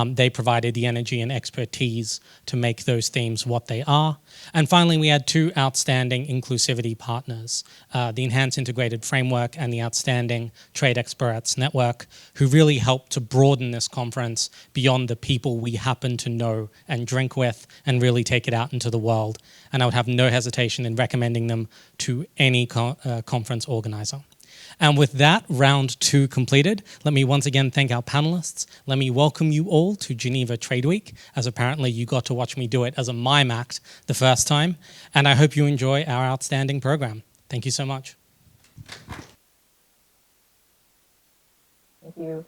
They provided the energy and expertise to make those themes what they are. And finally, we had 2 outstanding inclusivity partners, the Enhanced Integrated Framework and the outstanding Trade Experts Network, who really helped to broaden this conference beyond the people we happen to know and drink with and really take it out into the world. And I would have no hesitation in recommending them to any conference organizer. And with that, round 2 completed, let me once again thank our panelists. Let me welcome you all to Geneva Trade Week, as apparently you got to watch me do it as a mime act the first time. And I hope you enjoy our outstanding program. Thank you so much. Thank you.